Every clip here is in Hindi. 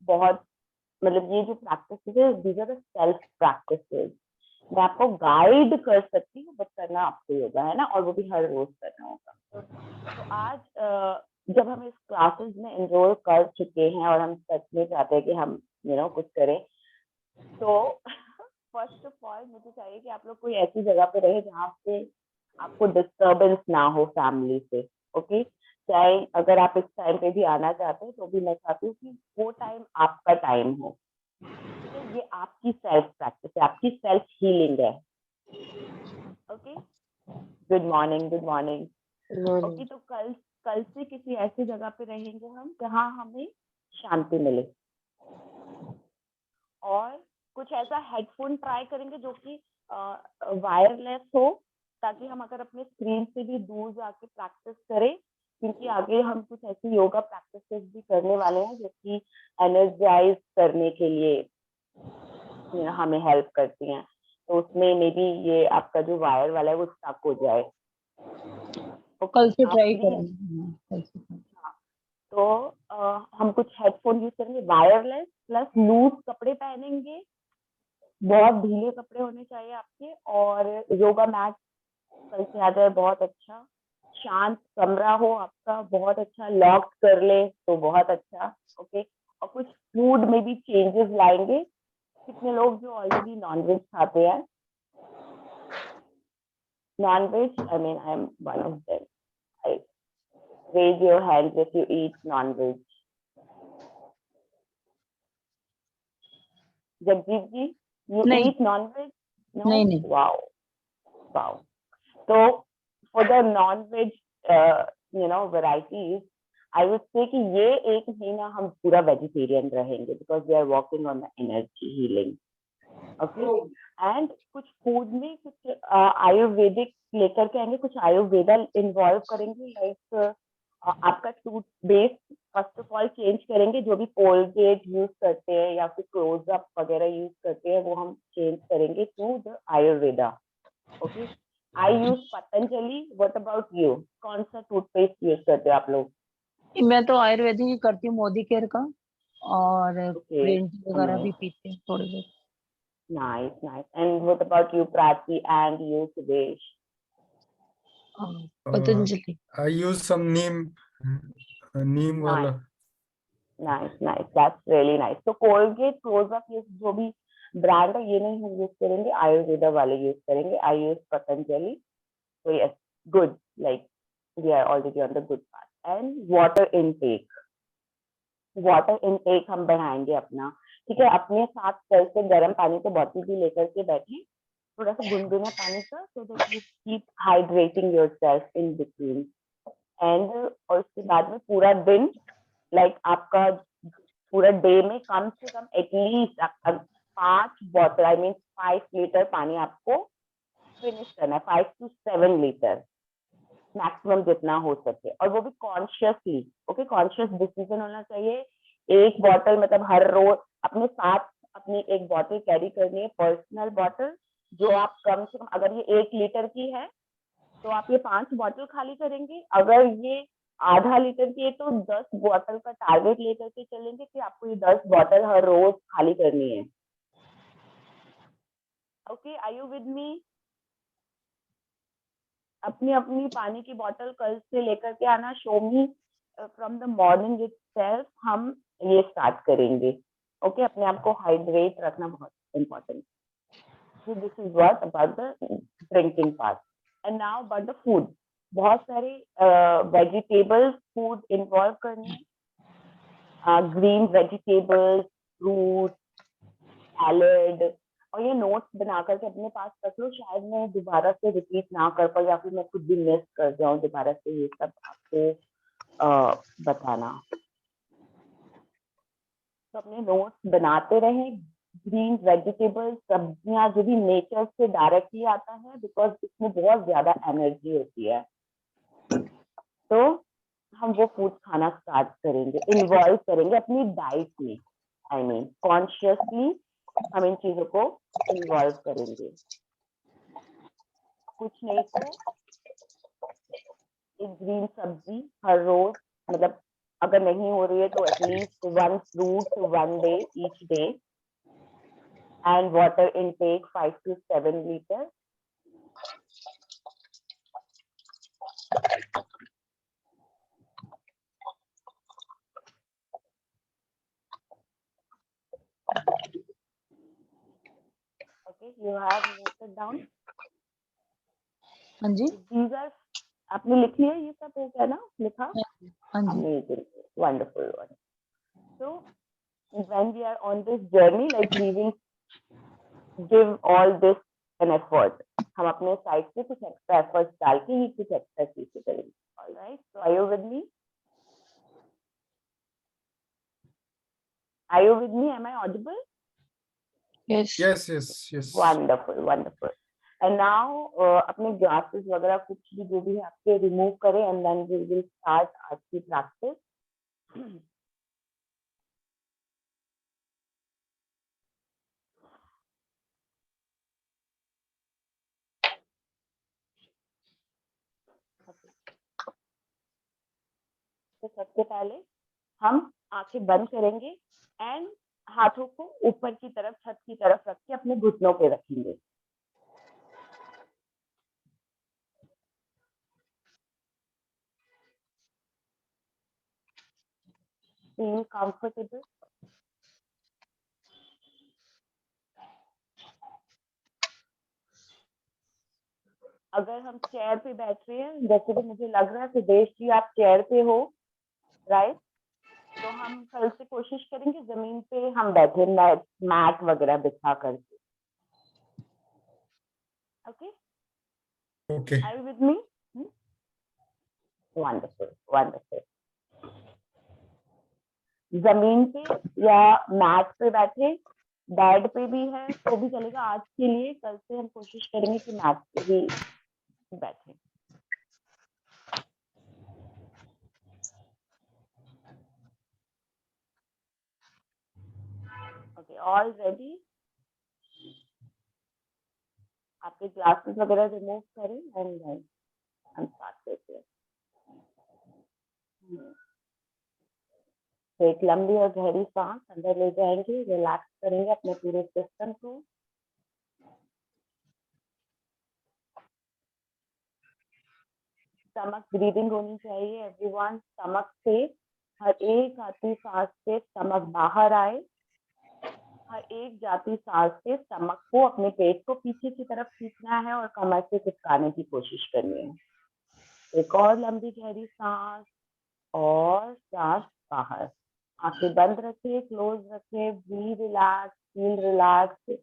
बहुत मतलब ये जो प्रैक्टिस है these are the self practices. मैं आपको गाइड कर सकती हूँ बट करना आपको योगा है ना, और वो भी हर रोज करना होगा। तो आज जब हम इस क्लासेस में एनरोल कर चुके हैं और हम सच में चाहते हैं कि हम कुछ करें, तो फर्स्ट ऑफ ऑल मुझे चाहिए कि आप लोग कोई ऐसी जगह पे रहे जहाँ पे आपको डिस्टर्बेंस ना हो फैमिली से। ओके, चाहे अगर आप इस टाइम पे भी आना चाहते हैं तो भी मैं चाहती हूँ कि वो टाइम आपका टाइम हो। ठीक है, ये आपकी सेल्फ प्रैक्टिस है, आपकी सेल्फ हीलिंग है। Okay, good morning, good morning. Okay, तो कल कल से किसी ऐसी जगह पे रहेंगे हम जहाँ हमें शांति मिले, और कुछ ऐसा हेडफोन ट्राई करेंगे जो कि वायरलेस हो, ताकि हम अगर अपने स्क्रीन से भी दूर जाके प्रैक्टिस करें, क्योंकि आगे हम कुछ ऐसी योगा प्रैक्टिसेस भी करने वाले हैं जो कि एनर्जाइज करने के लिए हमें हेल्प करती हैं। तो उसमें मे बी ये आपका जो वायर वाला है वो स्टक हो जाए। कल से ट्राई फ्री करेंगे। तो हम कुछ हेडफोन यूज करेंगे वायरलेस, प्लस लूज कपड़े पहनेंगे, बहुत ढीले कपड़े होने चाहिए आपके, और योगा मैट कल से आ जाए बहुत अच्छा, शांत कमरा हो आपका बहुत अच्छा, लॉक कर ले तो बहुत अच्छा। ओके, और कुछ फूड में भी चेंजेस लाएंगे। कितने लोग जो ऑलरेडी नॉनवेज खाते हैं? Nonveg, I mean I am one of them. I raise your hands if you eat non-veg. Jagdeep ji, you नहीं eat non-veg? No? नहीं नहीं। Wow, wow. So for the non-veg, varieties, I would say कि ये एक महीना हम पूरा वेजिटेरियन रहेंगे because we are working on the energy healing. Okay, and कुछ फूड में कुछ आयुर्वेदिक लेकर के आएंगे, कुछ आयुर्वेदा इन्वॉल्व करेंगे, लाइक आपका tooth base first of all change करेंगे, जो भी कोलगेट यूज करते हैं या फिर क्लोजअप वगैरह यूज करते हैं वो हम चेंज करेंगे to the Ayurveda. Okay, I use Patanjali, what about you? कौन सा टूथपेस्ट यूज करते हो आप लोग? मैं तो आयुर्वेदिक ही करती हूँ, मोदी केयर का, और ओके, ग्रीन टी वगैरह भी पीते हैं थोड़ी बहुत। Nice nice. And what about you Prachi and you Sudesh? Patanjali. I use some neem nice wala. Nice nice, that's really nice. तो कोलगेट, क्लोजअप, ये जो भी ब्रांड है ये नहीं हम यूज करेंगे, आयुर्वेदा वाले यूज करेंगे। I use Patanjali. So yes, good. Like we are already on the good path. And water intake. Water intake हम बढ़ाएंगे अपना। ठीक है, अपने साथ कल से गर्म पानी का बोतल भी लेकर के बैठे, थोड़ा सा गुनगुना पानी का, so that you keep hydrating yourself in between. And और उसके बाद में पूरा दिन, लाइक आपका पूरा डे में कम से कम at least 5 bottle, I mean 5 litre पानी आपको फिनिश करना है, 5 to 7 लीटर मैक्सिमम जितना हो सके, और वो भी कॉन्शियसली। ओके, कॉन्शियस डिसीजन होना चाहिए। एक बॉटल मतलब हर रोज अपने साथ अपनी एक बॉटल कैरी करनी है, पर्सनल बॉटल, जो आप कम से कम, अगर ये 1 लीटर की है तो आप ये 5 बॉटल खाली करेंगे, अगर ये आधा लीटर की है तो 10 बॉटल का टारगेट लेकर के चलेंगे कि आपको ये 10 बॉटल हर रोज खाली करनी है। Okay, are you with me? अपनी अपनी पानी की बोतल कल से लेकर के आना। Show me from the morning itself हम ये स्टार्ट करेंगे। ओके, अपने आप को हाइड्रेट रखना बहुत important. So this is what about the drinking part. And now about the food. बहुत सारे वेजिटेबल्स फूड इन्वॉल्व करने हैं, ग्रीन वेजिटेबल्स, फ्रूट, सैलेड, और ये नोट्स बना करके अपने पास रख लो, शायद मैं दोबारा से रिपीट ना कर पाऊँ या फिर मैं खुद भी मिस कर जाऊँ दोबारा से ये सब आपको बताना। तो अपने नोट्स बनाते रहें। ग्रीन वेजिटेबल्स, सब्जियां, जो भी नेचर से डायरेक्टली आता है, बिकॉज इसमें बहुत ज्यादा एनर्जी होती है, तो हम वो फूड खाना स्टार्ट करेंगे, इन्वॉल्व करेंगे अपनी डाइट में। आई मीन कॉन्शियसली हम इन चीजों को इन्वॉल्व करेंगे। कुछ नहीं तो एक ग्रीन सब्जी हर रोज, मतलब अगर नहीं हो रही है तो at least 1 fruit 1 day each day, and water intake 5 to 7 liters. Okay, you have noted down. हाँ जी These are, आपने लिख लिया ये सब, हो गया ना लिखा? हाँ जी Amazing, wonderful one. So when we are on this journey, like we will give all this an effort. हम अपने साइड से कुछ एक्स्ट्रा एफर्ट्स डाल के ही कुछ एक्स्ट्रा चीजें करेंगे. All right, so are you with me? Are you with me? Am I audible? Yes Yes. Wonderful, wonderful. And now अपने glasses वगैरह कुछ भी जो भी है आपके रिमूव करें, and then we will start आज की practice. तो सबसे पहले हम आंखें बंद करेंगे एंड हाथों को ऊपर की तरफ, छत की तरफ रख के अपने घुटनों पे रखेंगे. Feel comfortable. अगर हम चेयर पे बैठ रहे हैं, जैसे कि मुझे लग रहा है सुदेश जी आप चेयर पे हो, राइट? तो हम कल से कोशिश करेंगे जमीन पे हम बैठे, मैट वगैरह बिछा करके. Okay, Okay. Are you with me? Wonderful, wonderful. जमीन पे या मैट पे बैठे, बेड पे भी है तो भी चलेगा आज के लिए. कल से हम कोशिश करेंगे कि मैट पे भी बैठे. Okay, all ready? आपके ग्लासेस वगैरह रिमूव करें एंड देन हम स्टार्ट करते हैं. तो एक लंबी और गहरी सांस अंदर ले जाएंगे, रिलैक्स करेंगे अपने पूरे सिस्टम को. स्टमक ब्रीदिंग होनी चाहिए एवरीवन. स्टमक से हर एक आती सांस से स्टमक बाहर आए, हर एक जाती सांस से स्टमक को, अपने पेट को पीछे की तरफ खींचना है और कमर से चिपकाने की कोशिश करनी है. एक और लंबी गहरी सांस और सांस बाहर. आंखें बंद रखें, क्लोज रखें. Be relax, feel relax.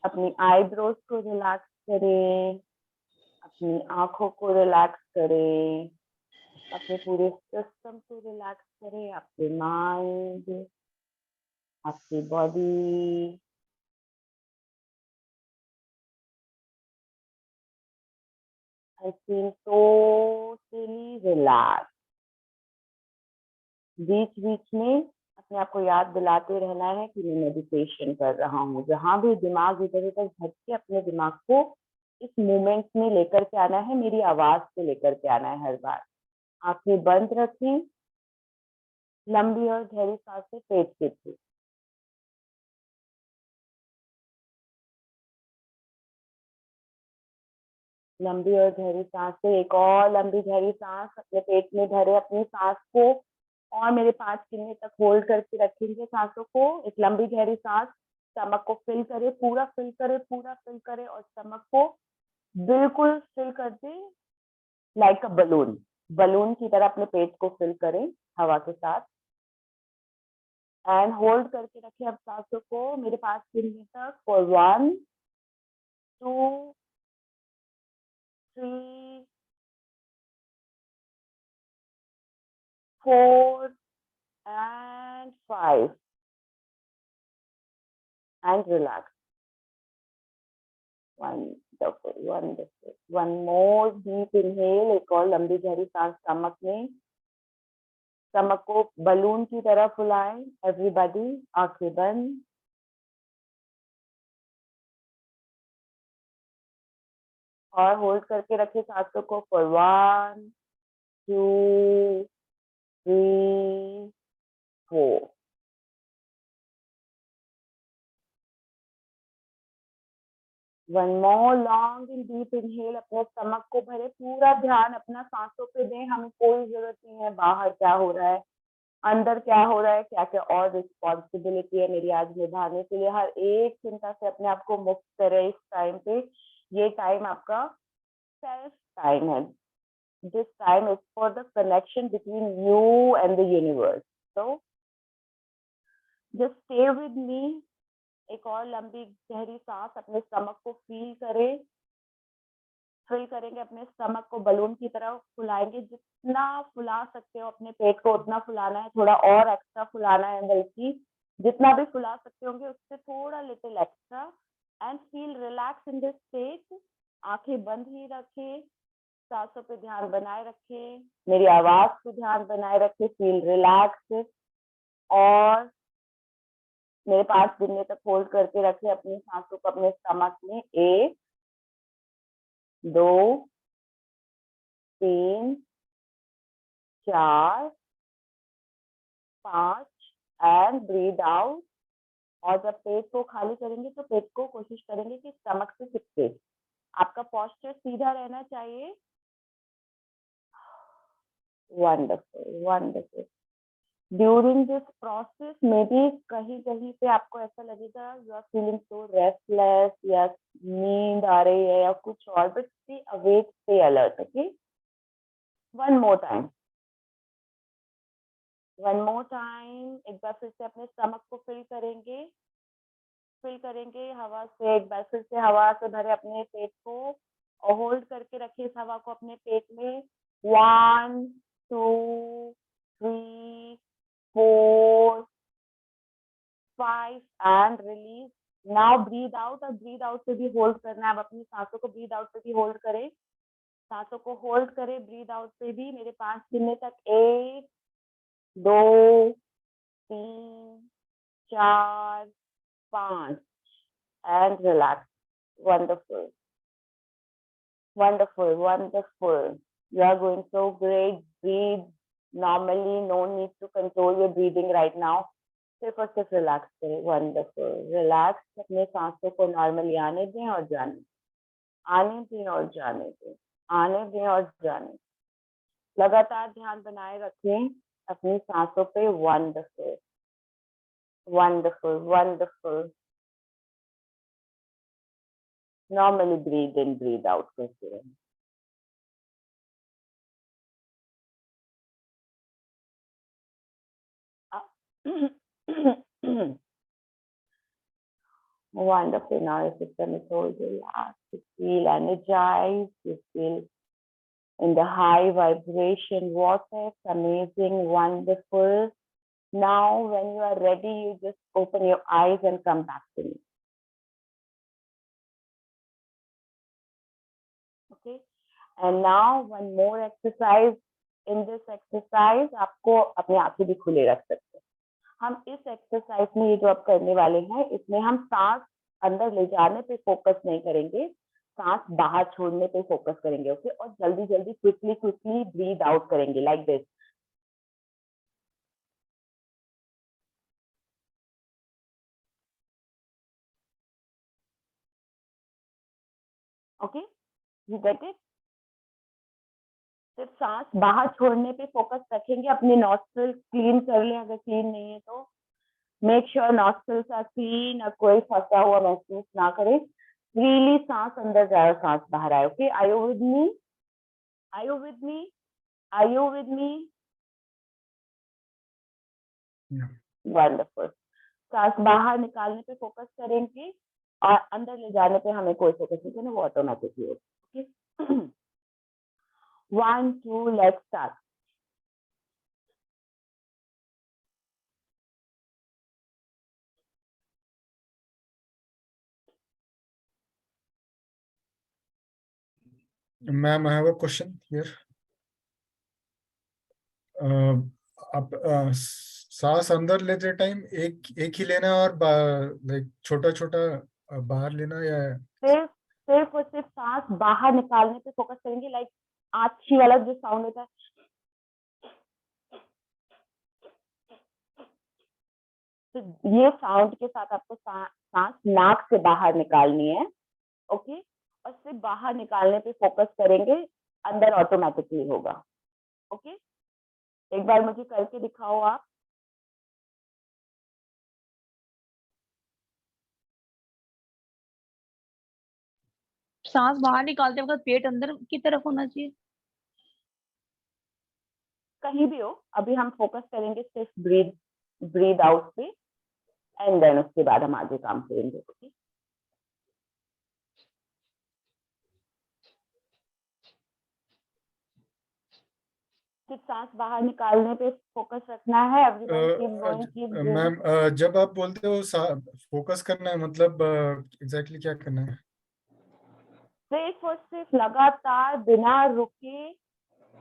अपनी आईब्रोज को रिलैक्स करें, अपनी आंखों को रिलैक्स करें, अपने पूरे सिस्टम को रिलैक्स करें, आपके माइंड, आपकी body. I feel totally relaxed. बीच बीच में अपने आप को याद दिलाते रहना है कि मैं मेडिटेशन कर रहा हूँ. जहां भी दिमाग इधर उधर भटके, अपने दिमाग को इस मोमेंट में लेकर के आना है, मेरी आवाज से लेकर के आना है हर बार. आंखें बंद रखें, लंबी और गहरी सांसें पेट के थ्रू. लंबी और गहरी सांसें. एक और लंबी गहरी सांस अपने पेट में भरे अपनी सांस को और मेरे 5 गिनने तक होल्ड करके रखेंगे सांसों को. एक लंबी गहरी सांस, स्टमक को फिल करे, पूरा फिल करे, पूरा फिल करे और स्टमक को बिल्कुल फिल कर दे, लाइक अ बलून. बलून की तरह अपने पेट को फिल करें हवा के साथ एंड होल्ड करके रखें अब सांसों को मेरे 5 गिनने तक. For 1 2 3 4 and 5 and relax. Wonderful, wonderful. One more deep inhale. एक और लंबी गहरी सांस स्टमक में. स्टमक को बलून की तरह फुलाएं. एवरीबॉडी आंखें बंद. और होल्ड करके रखे सांसों को for 1 2 3, 4. One more long and deep inhale. अपने स्टमक को भरे, पूरा ध्यान अपना सांसों पे दें. हमें कोई जरूरत नहीं है बाहर क्या हो रहा है, अंदर क्या हो रहा है, क्या क्या और रिस्पॉन्सिबिलिटी है मेरी आज निभाने के लिए. हर एक चिंता से अपने आप को मुक्त करें इस टाइम पे. ये टाइम आपका सेल्फ टाइम है. This time is for the connection between you and the universe. So just stay with me. एक और लंबी गहरी सांस. अपने स्टमक को फील करें. फिल करेंगे अपने स्टमक को, बलून की तरह फुलाएंगे. जितना फुला सकते हो अपने पेट को उतना फुलाना है. थोड़ा और एक्स्ट्रा फुलाना है, बल्कि जितना भी फुला सकते होंगे उससे थोड़ा little extra. And feel relax in this state. आंखें बंद ही रखें. सांसों पे ध्यान बनाए रखें. मेरी आवाज पे ध्यान बनाए रखें. Feel relax. और मेरे 5 गिनने तक होल्ड करके रखें अपनी सांसों को अपने स्टमक में. 1, 2, 3, 4, 5 एंड ब्रीद आउट. और जब पेट को खाली करेंगे तो पेट को कोशिश करेंगे कि स्टमक से चिपके. आपका पोस्चर सीधा रहना चाहिए. Wonderful wonderful. During this process में भी कहीं कहीं पे आपको ऐसा लगेगा you are feeling so restless, या नींद आ रही है या कुछ और, but stay awake, stay alert. Okay, one more time. One more time. एक बार फिर से अपने स्टमक को फिल करेंगे. फिल करेंगे हवा से. एक बार फिर से हवा से भरे अपने पेट को और होल्ड करके रखिए इस हवा को अपने पेट में. 1, 2, 3, 4, 5 and release. Now breathe out. और ब्रीद आउट से भी होल्ड करना है. अब अपनी सांसों को ब्रीद आउट से भी होल्ड करें. सांसों को होल्ड करें ब्रीद आउट से भी. मेरे 5 गिनने तक. 1, 2, 3, 4, 5 and relax. Wonderful. Wonderful. Wonderful. You are going so great. Breathe normally. No need to control your breathing right now. सिर्फ और सिर्फ रिलैक्स करें. वंडरफुल. रिलैक्स. अपने सांसों को नॉर्मली आने दें और जाने. आने दें और जाने दें. आने दें और जाने. लगातार ध्यान बनाए रखें अपनी सांसों पे. Wonderful wonderful wonderful. Normally breathe in, breathe out करते रहें. Wonderful. Now your system is all relaxed. You feel energized. You feel in the high vibration vortex. Amazing. Wonderful. Now when you are ready, you just open your eyes and come back to me. Okay. And now one more exercise. In this exercise, आपको अपनी आंखें भी खुले रख सकते हैं. हम इस एक्सरसाइज में ये जो आप करने वाले हैं, इसमें हम सांस अंदर ले जाने पे फोकस नहीं करेंगे. सांस बाहर छोड़ने पे फोकस करेंगे. ओके. और जल्दी जल्दी क्विकली क्विकली ब्रीद आउट करेंगे like this. Okay, you get it. सिर्फ सांस बाहर छोड़ने पे फोकस रखेंगे. अपने नॉस्ट्रिल क्लीन कर लें अगर क्लीन नहीं है तो. Make sure nostrils are clean और कोई फंसा हुआ महसूस ना करें. फ्रीली सांस अंदर जाए, सांस बाहर आए. Okay, are you with me? Are you with me? Are you with me? Wonderful. सांस बाहर निकालने पे फोकस करेंगे और अंदर ले जाने पे हमें कोई फोकस नहीं करना. वो ऑटोमेटिकली होगा. Okay. 1, 2, let's start. Ma'am, I have a question here. आप सांस अंदर लेते टाइम एक ही लेना और लाइक छोटा छोटा बाहर लेना, या सिर्फ और सिर्फ सांस बाहर निकालने पे फोकस करेंगे. लाइक आछी वाला जो साउंड होता है, तो ये साउंड के साथ आपको सांस नाक से बाहर निकालनी है, ओके, और सिर्फ बाहर निकालने पे फोकस करेंगे, अंदर ऑटोमेटिकली होगा, ओके। एक बार मुझे करके दिखाओ आप। सांस बाहर निकालते वक्त पेट अंदर की तरफ होना चाहिए। कहीं भी हो, अभी हम फोकस करेंगे सिर्फ ब्रीद आउट पे, एंड देन उसके बाद हम आगे काम करेंगे, ओके। सिर्फ सांस बाहर निकालने पे फोकस रखना है। Everyone keep going, keep going. Ma'am, जब आप बोलते हो फोकस करना है, मतलब एग्जैक्टली क्या करना है? सिर्फ और सिर्फ लगातार बिना रुके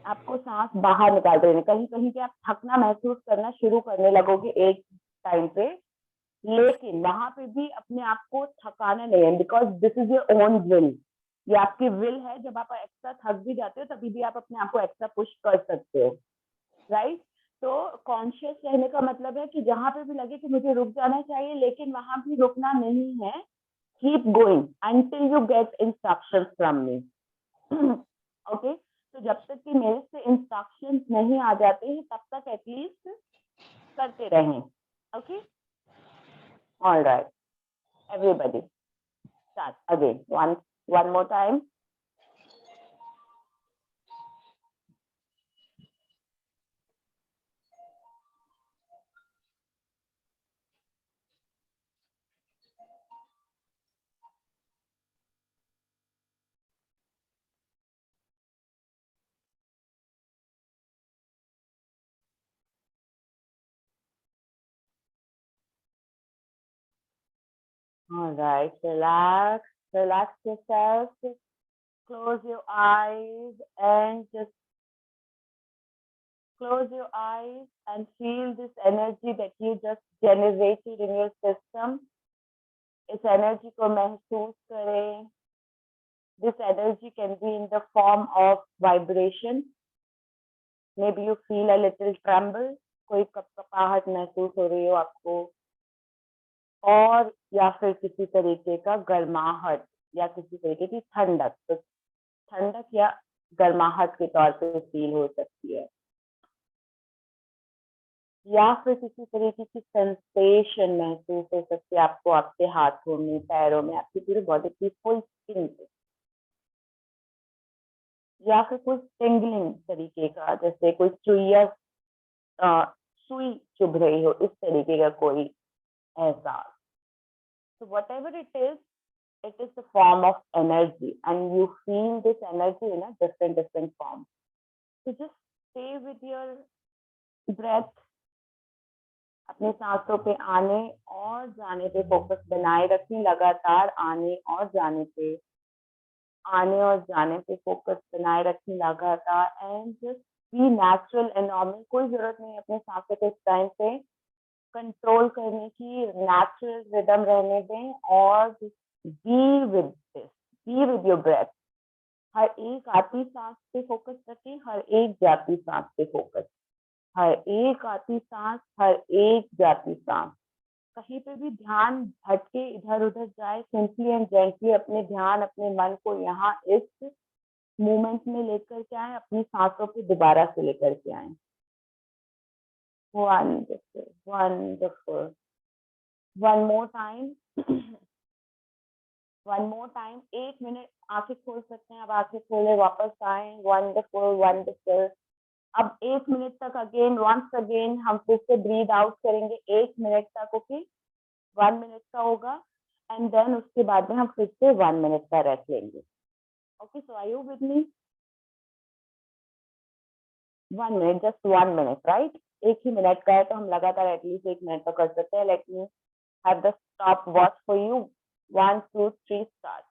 आपको सांस बाहर निकाल देनी। कहीं कहीं पे आप थकना महसूस करना शुरू करने लगोगे एक टाइम पे, लेकिन वहां पे भी अपने आप को थकाना नहीं है, because this is your own will. ये आपकी विल है। जब आप एक्स्ट्रा थक भी जाते हो तभी भी आप अपने आप को एक्स्ट्रा पुश कर सकते हो, राइट। तो कॉन्शियस रहने का मतलब है कि जहां पे भी लगे कि मुझे रुक जाना चाहिए, लेकिन वहां भी रुकना नहीं है। Keep going until you get instructions from me, okay. तो जब तक कि मेरे से इंस्ट्रक्शंस नहीं आ जाते हैं तब तक एटलीस्ट करते रहें, okay. All right, everybody start again, one more time. All right, relax yourself. Just close your eyes and just close your eyes and feel this energy that you just generated in your system. इस एनर्जी को महसूस करें. This energy can be in the form of vibration. Maybe you feel a little tremble. कोई कपकपाहट महसूस हो रही हो आपको, और या फिर किसी तरीके का गर्माहट या किसी तरीके की ठंडक. तो ठंडक या गर्माहट के तौर पे फील हो सकती है, या फिर किसी तरीके की सेंसेशन महसूस हो सकती है आपको, आपके हाथों में, पैरों में, आपकी पूरी बॉडी की फुल स्किन पे, या फिर कोई टिंगलिंग तरीके का, जैसे कोई सुई चुभ रही हो, इस तरीके का कोई एहसास. So whatever it is the form of energy, and you feel this energy in a different form. So just stay with your breath. अपने सांसों पे आने और जाने पे फोकस बनाए रखें, लगातार आने और जाने पे, आने और जाने पे फोकस बनाए रखें लगातार. And just be natural and normal. कोई जरूरत नहीं अपने सांसों को इस टाइम पे कंट्रोल करने की. नेचुरल रिदम रहने दें और be with this, be with your breath. हर एक आती सांस पे फोकस रखें, हर एक जाती सांस पे फोकस. हर एक आती सांस, हर एक जाती सांस. कहीं पे भी ध्यान भटके, इधर उधर जाए, सिंपली एंड जेंटली अपने ध्यान, अपने मन को यहाँ इस मूवमेंट में लेकर के आए, अपनी सांसों पे दोबारा से लेकर के आए. Wonderful, wonderful. One more time, one more time. 1 minute आंखें खोल सकते हैं. अब आंखें खोले, वापस आए. Wonderful, wonderful. अब 1 मिनट तक अगेन, वंस अगेन हम फिर से ब्रीद आउट करेंगे 1 मिनट तक, ओके. 1 मिनट का होगा, एंड देन उसके बाद में हम फिर से 1 मिनट का रेस्ट लेंगे, okay. So are you with me? 1 minute, just 1 minute, right. एक ही मिनट का है तो हम लगातार एटलीस्ट 1 मिनट तो कर सकते हैं. Let me have the stop watch for you. 1 2 3 start.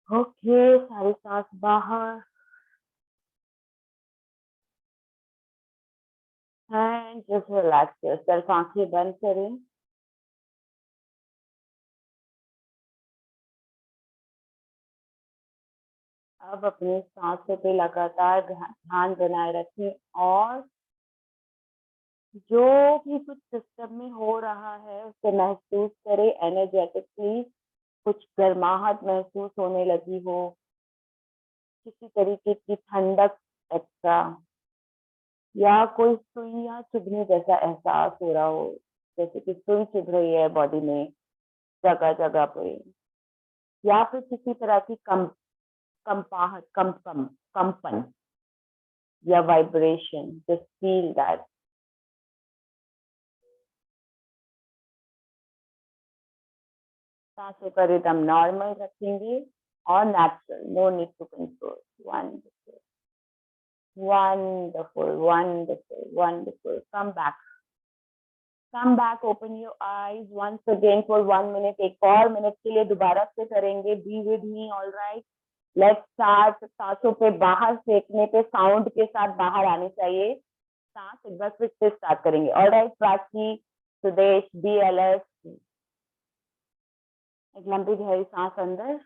Okay, सारी सांस बाहर एंड जस्ट रिलैक्स योरसेल्फ, आंखें बंद करें। अब अपनी सांसों पे लगातार ध्यान बनाए रखें और जो भी कुछ सिस्टम में हो रहा है उसे महसूस करें एनर्जेटिकली। कुछ गर्माहट महसूस होने लगी हो, किसी तरीके की ठंडक एक्स्ट्रा, या कोई सुइयां चुभने जैसा एहसास हो रहा हो, जैसे कि सुई चुभ रही है बॉडी में जगह जगह पे, या फिर किसी तरह की कंपाहट, कंपन या वाइब्रेशन, जस्ट फील दैट। सांसों का रिदम नॉर्मल रखेंगे और natural, no need to control. Wonderful, wonderful, wonderful, wonderful. Come back, open your eyes once again for 1 minute. एक और मिनट के लिए दोबारा से करेंगे। Be with me, all right? Let's start. सांसों पे बाहर फेंकने पे साउंड के साथ बाहर आनी चाहिए सांस। एक बार फिर से स्टार्ट करेंगे। All right, Prachi, Sudesh, BLS, एक लंबी गहरी सांस अंदर,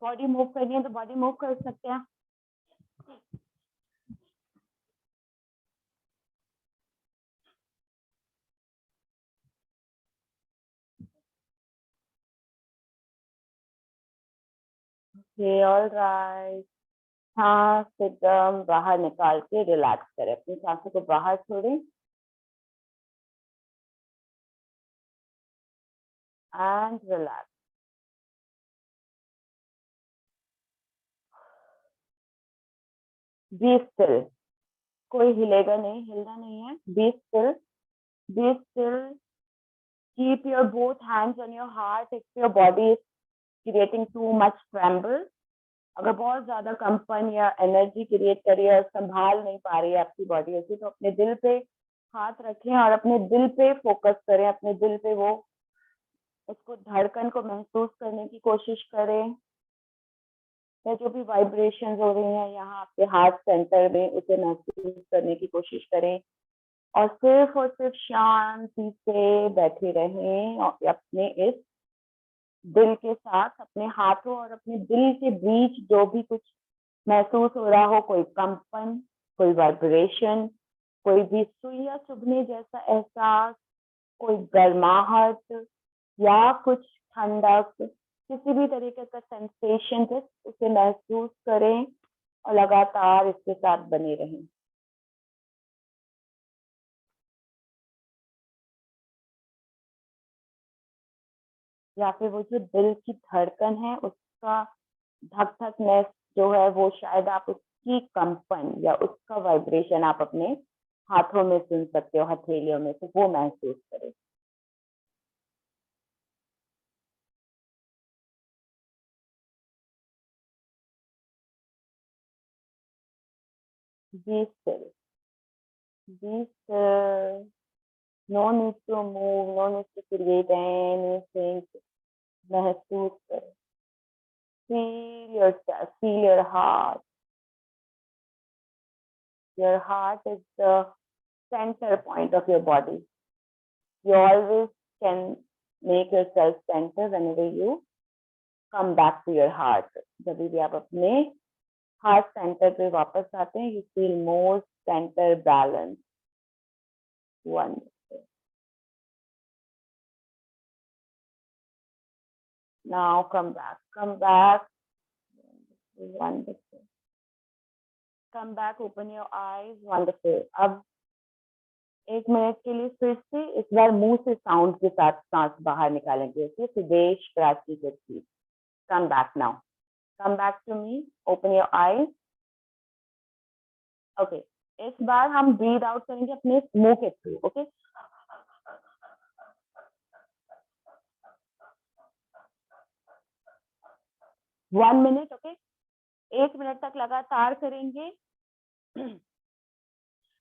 बॉडी मूव करनी है तो बॉडी मूव कर सकते हैं। Okay, all right. सांस एकदम बाहर निकाल के रिलैक्स करें, अपनी सांसों को बाहर छोड़ें एंड रिलैक्स। बी स्टिल, कोई हिलेगा नहीं, हिलना नहीं है। Be still, be still. Keep your both hands on your heart if your body is creating too much tremble. अगर बहुत ज्यादा कंपन या एनर्जी क्रिएट कर रही है, संभाल नहीं पा रही है आपकी बॉडी ऐसी, तो अपने दिल पे हाथ रखें और अपने दिल पे फोकस करें, अपने दिल पे वो उसको धड़कन को महसूस करने की कोशिश करें, या जो भी वाइब्रेशंस हो रही हैं यहाँ आपके हार्ट सेंटर में उसे महसूस करने की कोशिश करें और सिर्फ शांति से बैठे रहें और अपने इस दिल के साथ, अपने हाथों और अपने दिल के बीच जो भी कुछ महसूस हो रहा हो, कोई कंपन, कोई वाइब्रेशन, कोई भी सुइयां चुभने जैसा एहसास, कोई गर्माहट या कुछ ठंडक, किसी भी तरीके का सेंसेशन, जस्ट उसे महसूस करें और लगातार इसके साथ बने रहें। या फिर वो जो दिल की धड़कन है उसका धक धकनेस जो है, वो शायद आप उसकी कंपन या उसका वाइब्रेशन आप अपने हाथों में सुन सकते हो, हथेलियों में, तो वो महसूस करें। Be still, be still. No need to move, no need to create anything. महसूस करें। Feel yourself, feel your heart. Your heart is the center point of your body. You always can make yourself center whenever you come back to your heart. जब भी आप अपने हार्ट सेंटर पे वापस आते हैं, you feel more center balance. Wonderful. Now come back. Wonderful. Come back, open your eyes. Wonderful. अब 1 मिनट के लिए फिर से इस बार मुंह से साउंड के साथ सांस बाहर निकालेंगे. Okay, Sidesh, Prachi, Gurpreet. Come back now. Come back to me. Open your eyes. Okay. इस बार हम breathe out करेंगे अपने मुंह के through. Okay. 1 minute. Okay. 1 minute तक लगातार करेंगे.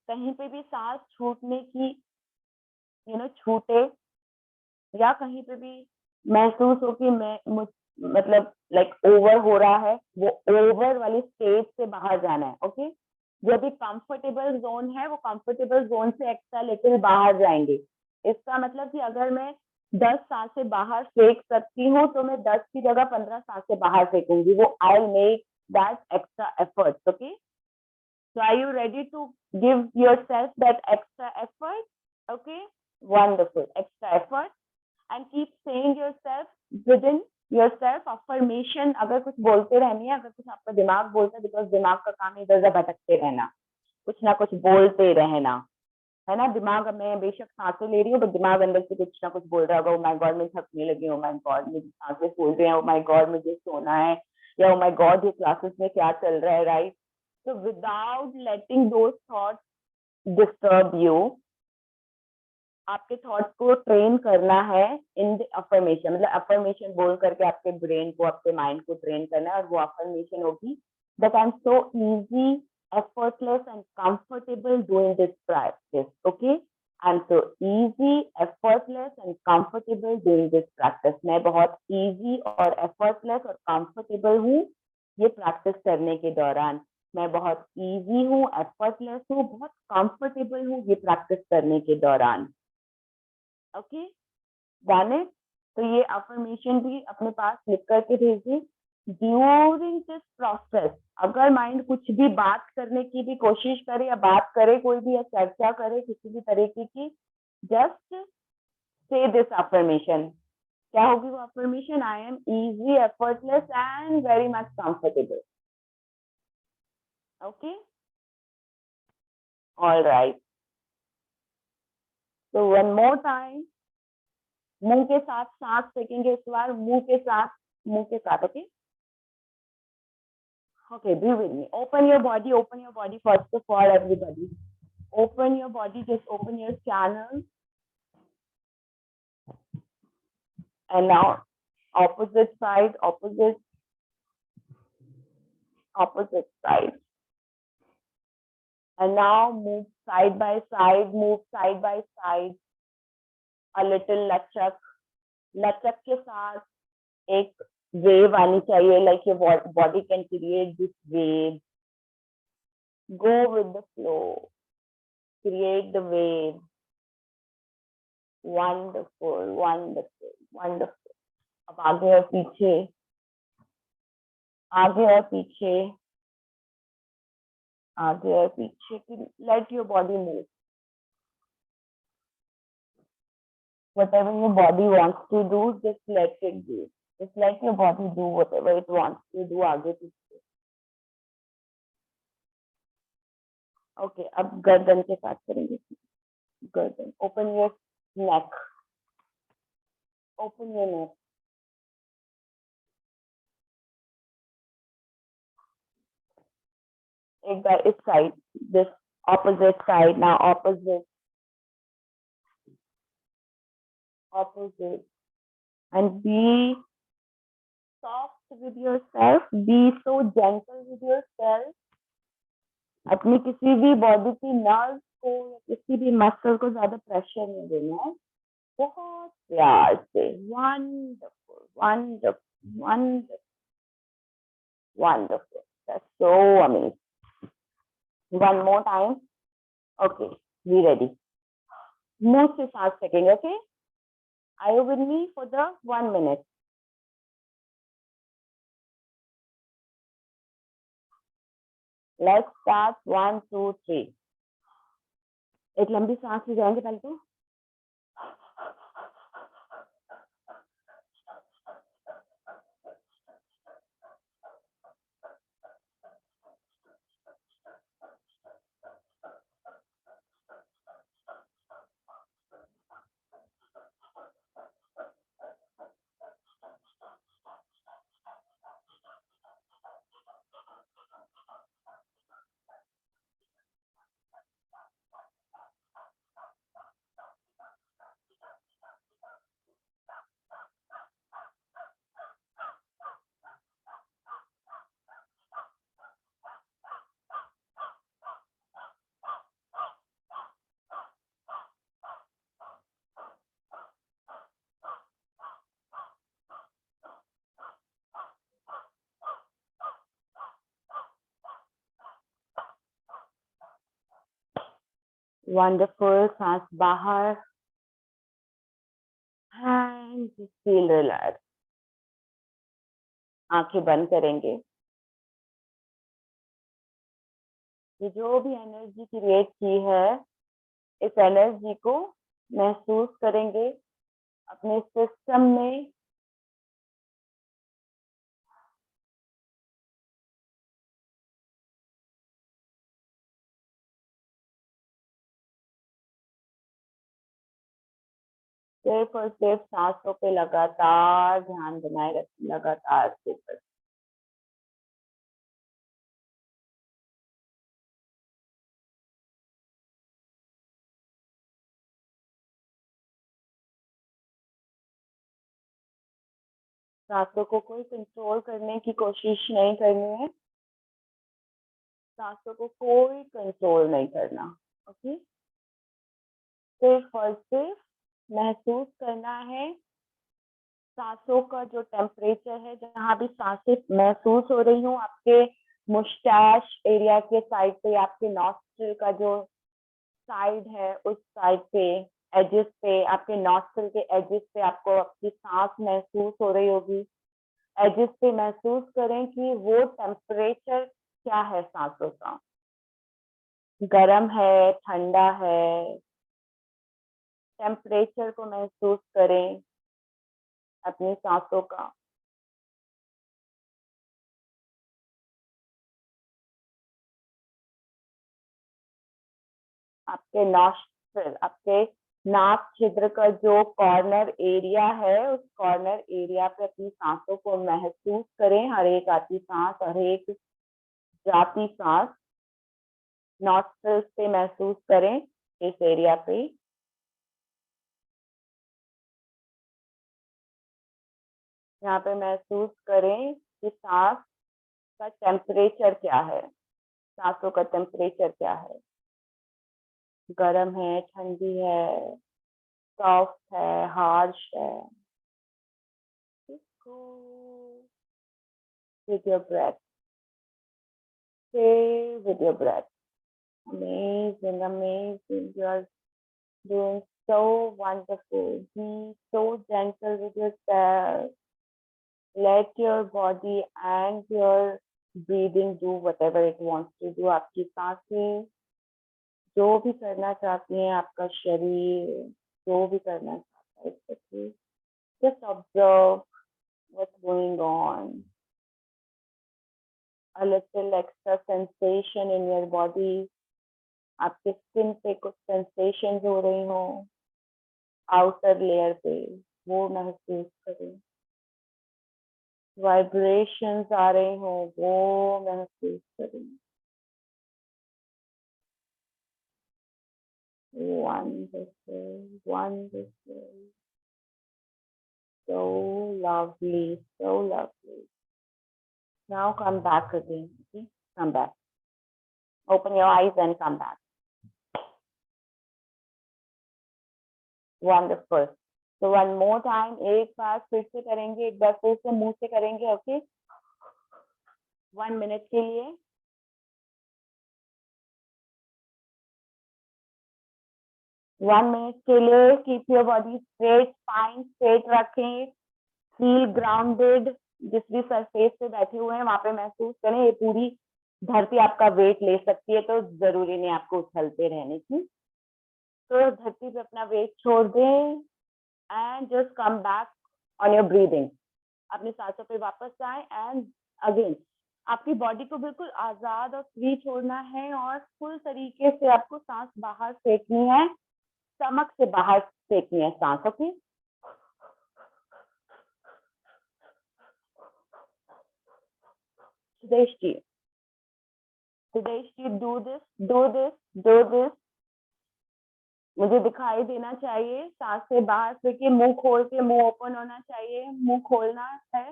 कहीं पे भी सांस छूटने की छूटे या कहीं पे भी महसूस हो कि मैं मतलब लाइक ओवर हो रहा है, वो ओवर वाली स्टेज से बाहर जाना है. ओके. जो भी कंफर्टेबल जोन है वो कंफर्टेबल जोन से एक्स्ट्रा लिटिल बाहर जाएंगे. इसका मतलब कि अगर मैं 10 सांसें बाहर फेंक सकती हूँ तो मैं 10 की जगह 15 सांसें बाहर फेंकूंगी. वो I will make that extra effort. Okay. So are you ready to give yourself that extra effort? Okay, wonderful. Extra effort and keep saying yourself within yourself affirmation. अगर कुछ बोलते रहनी है, अगर कुछ आपका दिमाग बोलता है, because दिमाग का काम इधर उधर भटकते रहना, कुछ ना कुछ बोलते रहना, है ना. दिमाग मैं बेशक सांसें ले रही हूँ, but दिमाग अंदर से कुछ ना कुछ बोल रहा होगा. ओ माय गॉड, मैं थकने लगी हूँ. ओ माय गॉड, मुझे सांसें फूल रही हैं. ओ माय गॉड, मुझे सोना है. या ओ माय गॉड, ये क्लासेस में क्या चल रहा है. Right. So without letting those thoughts disturb you, आपके थॉट्स को ट्रेन करना है इन द अफर्मेशन. मतलब अफर्मेशन बोल करके आपके ब्रेन को, आपके माइंड को ट्रेन करना है. और वो अफर्मेशन होगी that I'm so easy, effortless and comfortable doing this practice. Okay, I'm so easy, effortless and comfortable doing this practice. मैं बहुत easy और effortless और comfortable हूँ ये प्रैक्टिस करने के दौरान. मैं बहुत easy हूँ, effortless हूँ, बहुत comfortable हूँ ये प्रैक्टिस करने के दौरान. Okay, done it. तो ये अफर्मेशन भी अपने पास लिख करके भेजिए. ड्यूरिंग दिस प्रोसेस अगर माइंड कुछ भी बात करने की भी कोशिश करे या बात करे कोई भी या चर्चा करे किसी भी तरीके की, जस्ट से दिस अफर्मेशन. क्या होगी वो affirmation? I am easy, effortless and very much comfortable. Okay, all right. तो वन मोर टाइम मुंह के साथ सांस फेंकेंगे. इस बार मुंह के साथ. Okay. Okay, be with me. Open your body first of all, everybody. Open your body, just open your channel. And now, opposite side. And now, move side by side. A little लचक. लचक के साथ एक wave आनी चाहिए, like your body can create this wave. Go with the flow. Create the wave. Wonderful. अब आगे और पीछे. Let your body move. Whatever your body wants to do, just let it do. Just let your body do whatever it wants to do. आगे पीछे. Okay, अब गर्दन के साथ करेंगे. गर्दन. Open your neck. एक बार इस side, this opposite side. Now opposite. And be soft with yourself. Be so gentle with yourself. अपनी किसी भी बॉडी की नर्व को या किसी भी मसल को ज्यादा प्रेशर नहीं देना है. बहुत प्यार से. Wonderful. That's so amazing. One more time. Okay, be ready. मुंह से सांस फेंकेंगे. Okay, are you with me for the 1 minute? Let's start. 1, 2, 3. एक लंबी सांस ले जाएंगे पहले तो। वंडरफुल, सांस बाहर एंड फील रिलैक्स। आंखें बंद करेंगे। ये जो भी एनर्जी क्रिएट की है, इस एनर्जी को महसूस करेंगे अपने सिस्टम में। सिर्फ और सिर्फ सांसों पे लगातार ध्यान बनाए रखें, लगातार फोकस। सांसों को कोई कंट्रोल करने की कोशिश नहीं करनी है। सांसों को कोई कंट्रोल नहीं करना, ओके। सिर्फ और सिर्फ महसूस करना है सांसों का जो टेम्परेचर है। जहाँ भी सांसें महसूस हो रही हूँ, आपके मुस्टैच एरिया के साइड पे, आपके नॉस्ट्रिल का जो साइड है उस साइड पे, एजेस पे, आपके नॉस्ट्रिल के एजेस पे आपको आपकी सांस महसूस हो रही होगी। एजेस पे महसूस करें कि वो टेम्परेचर क्या है सांसों का, गर्म है, ठंडा है। टेम्परेचर को महसूस करें अपनी सांसों का। आपके नॉस्ट्रिल, आपके नाक छिद्र का जो कॉर्नर एरिया है, उस कॉर्नर एरिया पे अपनी सांसों को महसूस करें। हर एक आती सांस, हर एक जाती सांस नॉस्ट्रिल से महसूस करें इस एरिया पे। यहाँ पे महसूस करें कि सांस का टेम्परेचर क्या है, सांसों का टेम्परेचर क्या है। गर्म है, ठंडी है, सॉफ्ट है, हार्श है। with your breath, stay with your breath. Amazing, amazing. You are doing so wonderful. Be so gentle with yourself. Let your body and your breathing do whatever it wants to do. आपकी सांसें जो भी करना चाहती हैं, आपका शरीर जो भी करना चाहता है, इसको just observe what's going on. A little extra sensation in your body. आपके स्किन पे कुछ सेंसेशन हो रही हो, आउटर लेयर पे, वो महसूस करें। वाइब्रेशंस आ रहे हो, वो महसूस करें। Wonderful, wonderful. So lovely, so lovely. Now come back again. Okay? Come back. Open your eyes and come back. Wonderful. So one more time, एक बार फिर से करेंगे, एक बार फिर से मुंह से करेंगे, ओके? 1 मिनट के लिए। वन मिनट के लिए keep your body straight, spine straight रखें, फील ग्राउंडेड। जिस भी सरफेस पे बैठे हुए हैं वहां पे महसूस करें, ये पूरी धरती आपका वेट ले सकती है, तो जरूरी नहीं आपको उछलते रहने की। तो धरती पे अपना वेट छोड़ दें and just come back on your breathing. अपनी सांसों पे वापस आए एंड अगेन आपकी बॉडी को बिल्कुल आजाद और फ्री छोड़ना है और फुल तरीके से आपको सांस बाहर फेंकनी है, स्टमक से बाहर फेंकनी है सांस। Okay, Sudesh ji, do this. मुझे दिखाई देना चाहिए, सांस से बाहर फेंके, मुंह खोल के, मुंह ओपन होना चाहिए, मुंह खोलना है,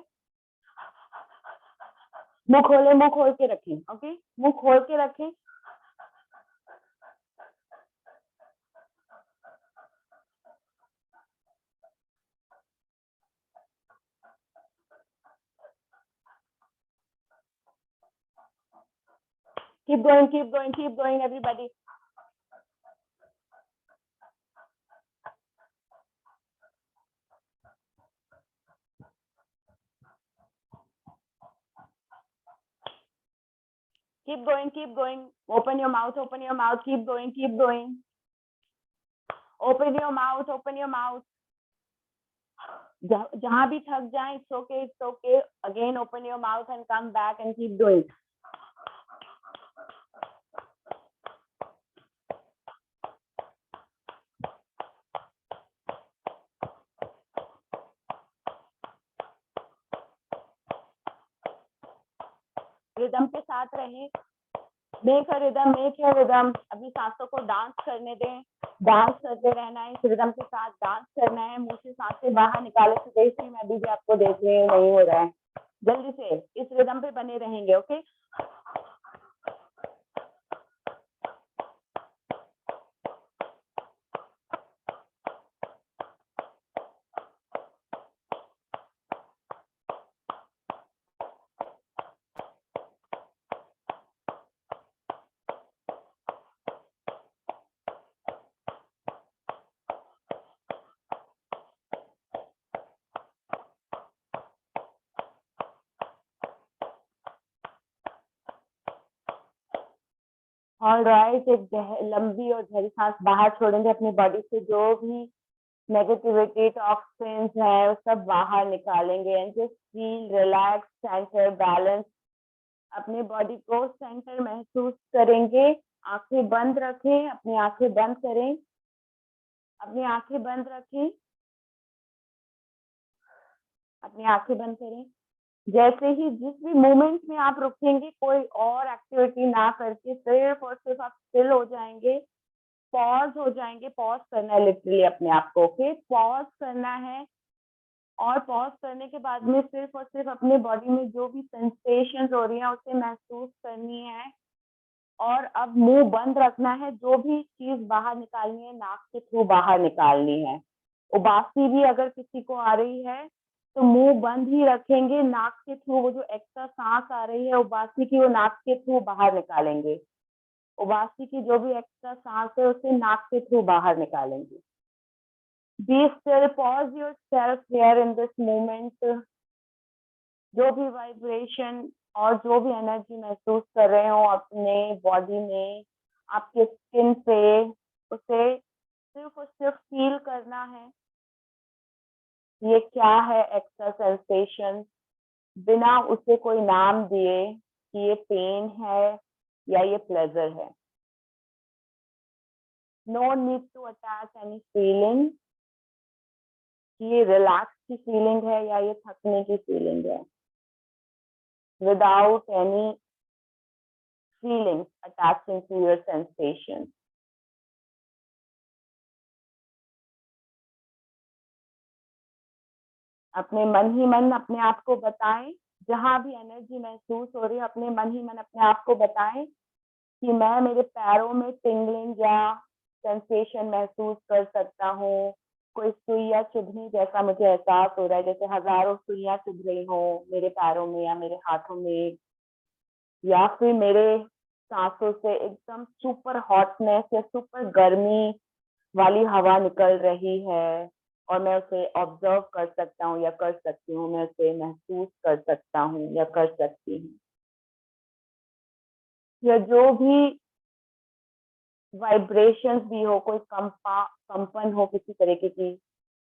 मुंह खोल के रखें। ओके, मुंह खोल के रखें। keep going everybody। keep going, open your mouth, keep going, open your mouth। जहां भी थक जाए, it's okay, again open your mouth and come back and keep doing। Rhythm के साथ रहें, मेक अ रिदम। अपनी सांसों को डांस करने दें, डांस करते रहना है, इस रिदम के साथ डांस करना है। मुंह से सांसें बाहर निकाले, सुदेश जी मैं भी आपको देख रही हूँ, नहीं हो रहा है, जल्दी से इस रिदम पे बने रहेंगे। ओके, ऑलराइट, एक लंबी और गहरी सांस बाहर छोड़ेंगे। अपनी बॉडी से जो भी नेगेटिविटी, टॉक्सिन्स है, वो सब बाहर निकालेंगे and just feel relax, centre, balance. अपनी बॉडी को सेंटर महसूस करेंगे। आंखें बंद रखें, अपनी आंखें बंद करें, अपनी आंखें बंद रखें, अपनी आंखें बंद करें। जैसे ही जिस भी मोमेंट में आप रुकेंगे, कोई और एक्टिविटी ना करके सिर्फ और सिर्फ आप स्टिल हो जाएंगे, पॉज हो जाएंगे। पॉज करना है लिटरली अपने आप को। ओके, पॉज करना है और पॉज करने के बाद में सिर्फ और सिर्फ अपने बॉडी में जो भी सेंसेशंस हो रही हैं उसे महसूस करनी है और अब मुंह बंद रखना है। जो भी चीज बाहर निकालनी है नाक के थ्रू बाहर निकालनी है। उबासी भी अगर किसी को आ रही है तो मुंह बंद ही रखेंगे, नाक के थ्रू वो जो एक्स्ट्रा सांस आ रही है उबासी की, वो नाक के थ्रू बाहर निकालेंगे। उबासी की जो भी एक्स्ट्रा सांस है उसे नाक के थ्रू बाहर निकालेंगे। Be still, pause yourself here in this moment. जो भी वाइब्रेशन और जो भी एनर्जी महसूस कर रहे हो अपने बॉडी में, आपके स्किन पे, उसे सिर्फ और सिर्फ फील करना है। ये क्या है एक्स्ट्रा सेंसेशन, बिना उसे कोई नाम दिए कि ये पेन है या ये प्लेजर है। No need to attach any feeling, ये रिलैक्स की फीलिंग है या ये थकने की फीलिंग है। Without any feelings attaching to your sensation। अपने मन ही मन अपने आप को बताएं, जहां भी एनर्जी महसूस हो रही है अपने मन ही मन अपने आप को बताएं कि मैं मेरे पैरों में टिंगलिंग या सेंसेशन महसूस कर सकता हूँ। कोई सुइयां चुभने जैसा मुझे एहसास हो रहा है, जैसे हजारों सुइयां चुभ रही हो मेरे पैरों में या मेरे हाथों में, या फिर मेरे सांसों से एकदम सुपर हॉटनेस या सुपर गर्मी वाली हवा निकल रही है और मैं उसे ऑब्जर्व कर सकता हूँ या कर सकती हूँ, मैं उसे महसूस कर सकता हूँ या कर सकती हूँ। या जो भी वाइब्रेशंस भी हो, कोई कंपन हो किसी तरीके की,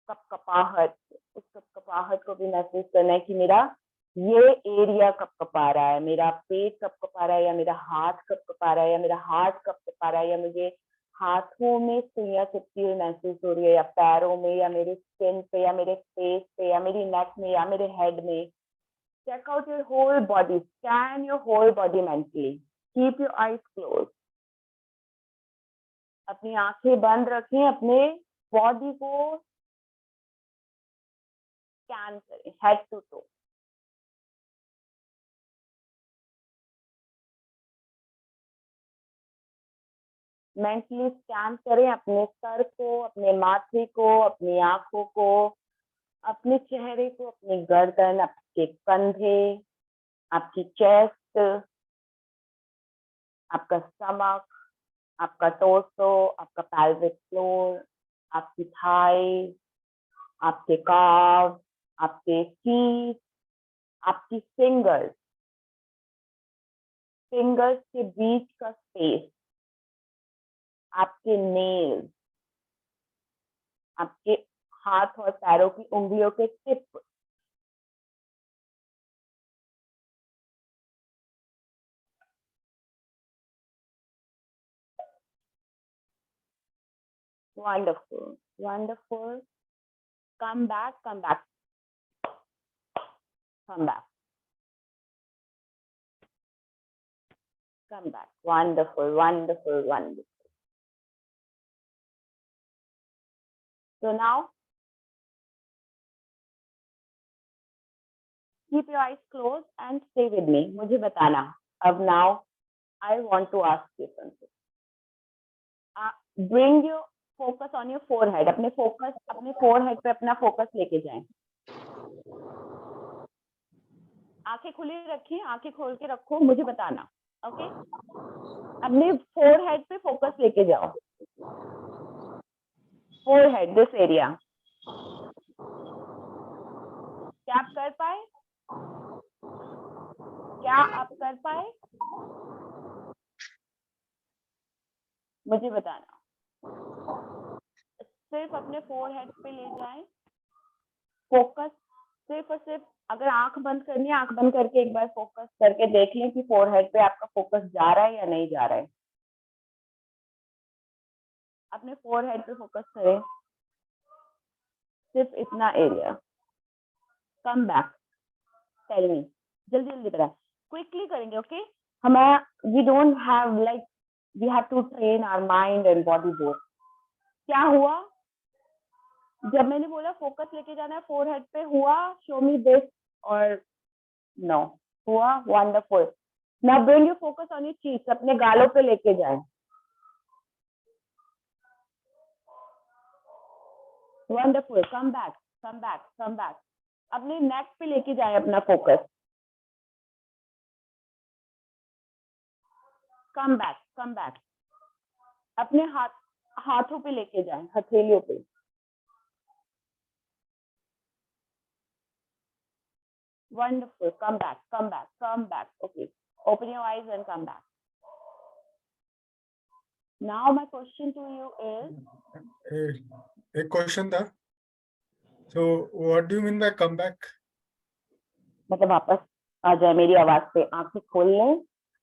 कपकपाहट, उस कपकपाहट को भी महसूस करना है कि मेरा ये एरिया कपकपा रहा है, मेरा पेट कपकपा रहा है, या मेरा हाथ कपकपा रहा है, या मेरा हाथ कपकपा रहा है, या मुझे हाथों में सुइयां चुभती हुई महसूस हो रही है, या पैरों में, या मेरे स्किन पे, या मेरे फेस पे, या मेरी नेक में, या मेरे हेड में. Check out your whole body, scan your whole body mentally, keep your eyes close. अपनी आंखें बंद रखें, अपने बॉडी को स्कैन करें head to toe. Mentally scan करें अपने सर को, अपने माथे को, अपनी आंखों को, अपने चेहरे को, अपनी गर्दन, आपके कंधे, आपकी चेस्ट, आपका स्टमक, आपका टोर्सो, आपका pelvic फ्लोर, आपकी थाई, आपके calves, आपके फीट, आपकी फिंगर्स के बीच का स्पेस, आपके नेल्स, आपके हाथ और पैरों की उंगलियों के tip, wonderful, wonderful. Come back, come back, come back, come back. Wonderful, wonderful, wonderful. So now, keep your eyes closed and stay with me. मुझे बताना. अब now, I want to ask you something. Bring your focus on your forehead. अपने forehead पे अपना focus लेके जाएं. आंखें खुली रखिए, आंखें खोल के रखो, मुझे बताना. ओके? अपने forehead पे focus लेके जाओ. Forehead, this area. क्या आप कर पाए? क्या आप कर पाए? मुझे बताना. सिर्फ अपने फोरहेड पे ले जाएं. फोकस सिर्फ और सिर्फ, अगर आंख बंद करनी है, आंख बंद करके एक बार फोकस करके देख लें कि फोरहेड पे आपका फोकस जा रहा है या नहीं जा रहा है. अपने फोरहेड पे फोकस करें, सिर्फ इतना area. Come back, tell me, जल्दी जल्दी करें, क्विकली करेंगे. ओके? हमारा we don't have like, we have to train our mind and body both. क्या हुआ जब मैंने बोला फोकस लेके जाना है फोरहेड पे? हुआ? शो मी दिस और नो. हुआ? Wonderful. Now bring your focus on your cheeks. अपने गालों पे लेके जाएं. Wonderful. Come back, come back, come back. अपने नेक पे लेके जाएं अपना focus. Come back, come back. अपने हाथों पे लेके जाएं, हथेलियों पे. Wonderful. Come back, come back, come back. Okay. Open your eyes and come back. Now my question to you is, एक क्वेश्चन था. So what do you mean by come back? मतलब वापस आ जाए मेरी आवाज पे. आंखें खोल लें,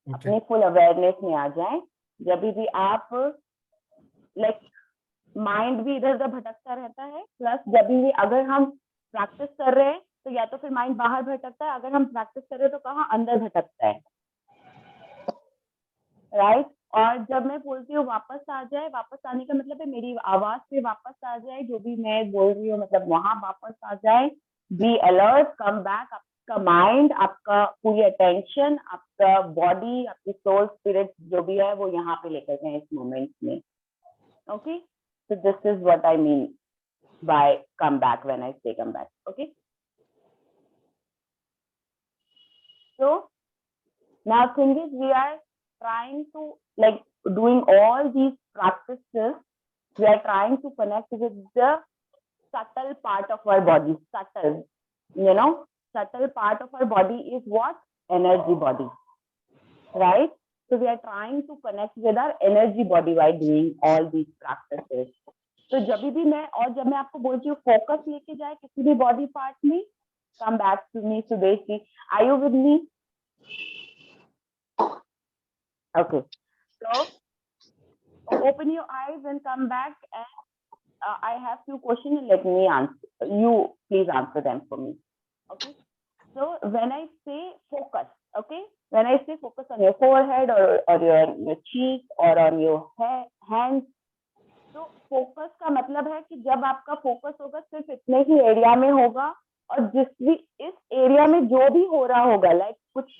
Okay. अपने फुल अवेयरनेस में आ जाएं. जब भी आप लाइक माइंड भी इधर उधर भटकता रहता है, प्लस जब भी अगर हम प्रैक्टिस कर रहे हैं तो या तो फिर माइंड बाहर भटकता है, अगर हम प्रैक्टिस कर रहे हैं तो कहाँ अंदर भटकता है. राइट? और जब मैं बोलती हूँ वापस आ जाए, वापस आने का मतलब है मेरी आवाज पे वापस आ जाए, जो भी मैं बोल रही हूँ मतलब वहां वापस आ जाए. Be alert, come back. आपका माइंड, आपका पूरी अटेंशन, आपका बॉडी, आपकी सोल, स्पिरिट जो भी है वो यहाँ पे लेकर गए इस मोमेंट में. Okay? So this is what I mean by come back when I say come back. Okay? So now thing is we are trying to like doing all these practices. We are trying to connect with the subtle part of our body. Subtle, you know, subtle part of our body is what? Energy body, right? So we are trying to connect with our energy body by doing all these practices. तो जब मैं आपको बोलती हूँ फोकस लेके जाए किसी भी बॉडी पार्ट में, come back to me, Sudesh ji. Are you with me? Okay. So open your eyes and come back, and I have few questions. Let me answer. You please answer them for me. Okay. So when I say focus, okay, when I say focus on your forehead or your cheek or on your hands, तो फोकस का मतलब है कि जब आपका फोकस होगा सिर्फ इतने ही एरिया में होगा, और जिस भी इस एरिया में जो भी हो रहा होगा, लाइक कुछ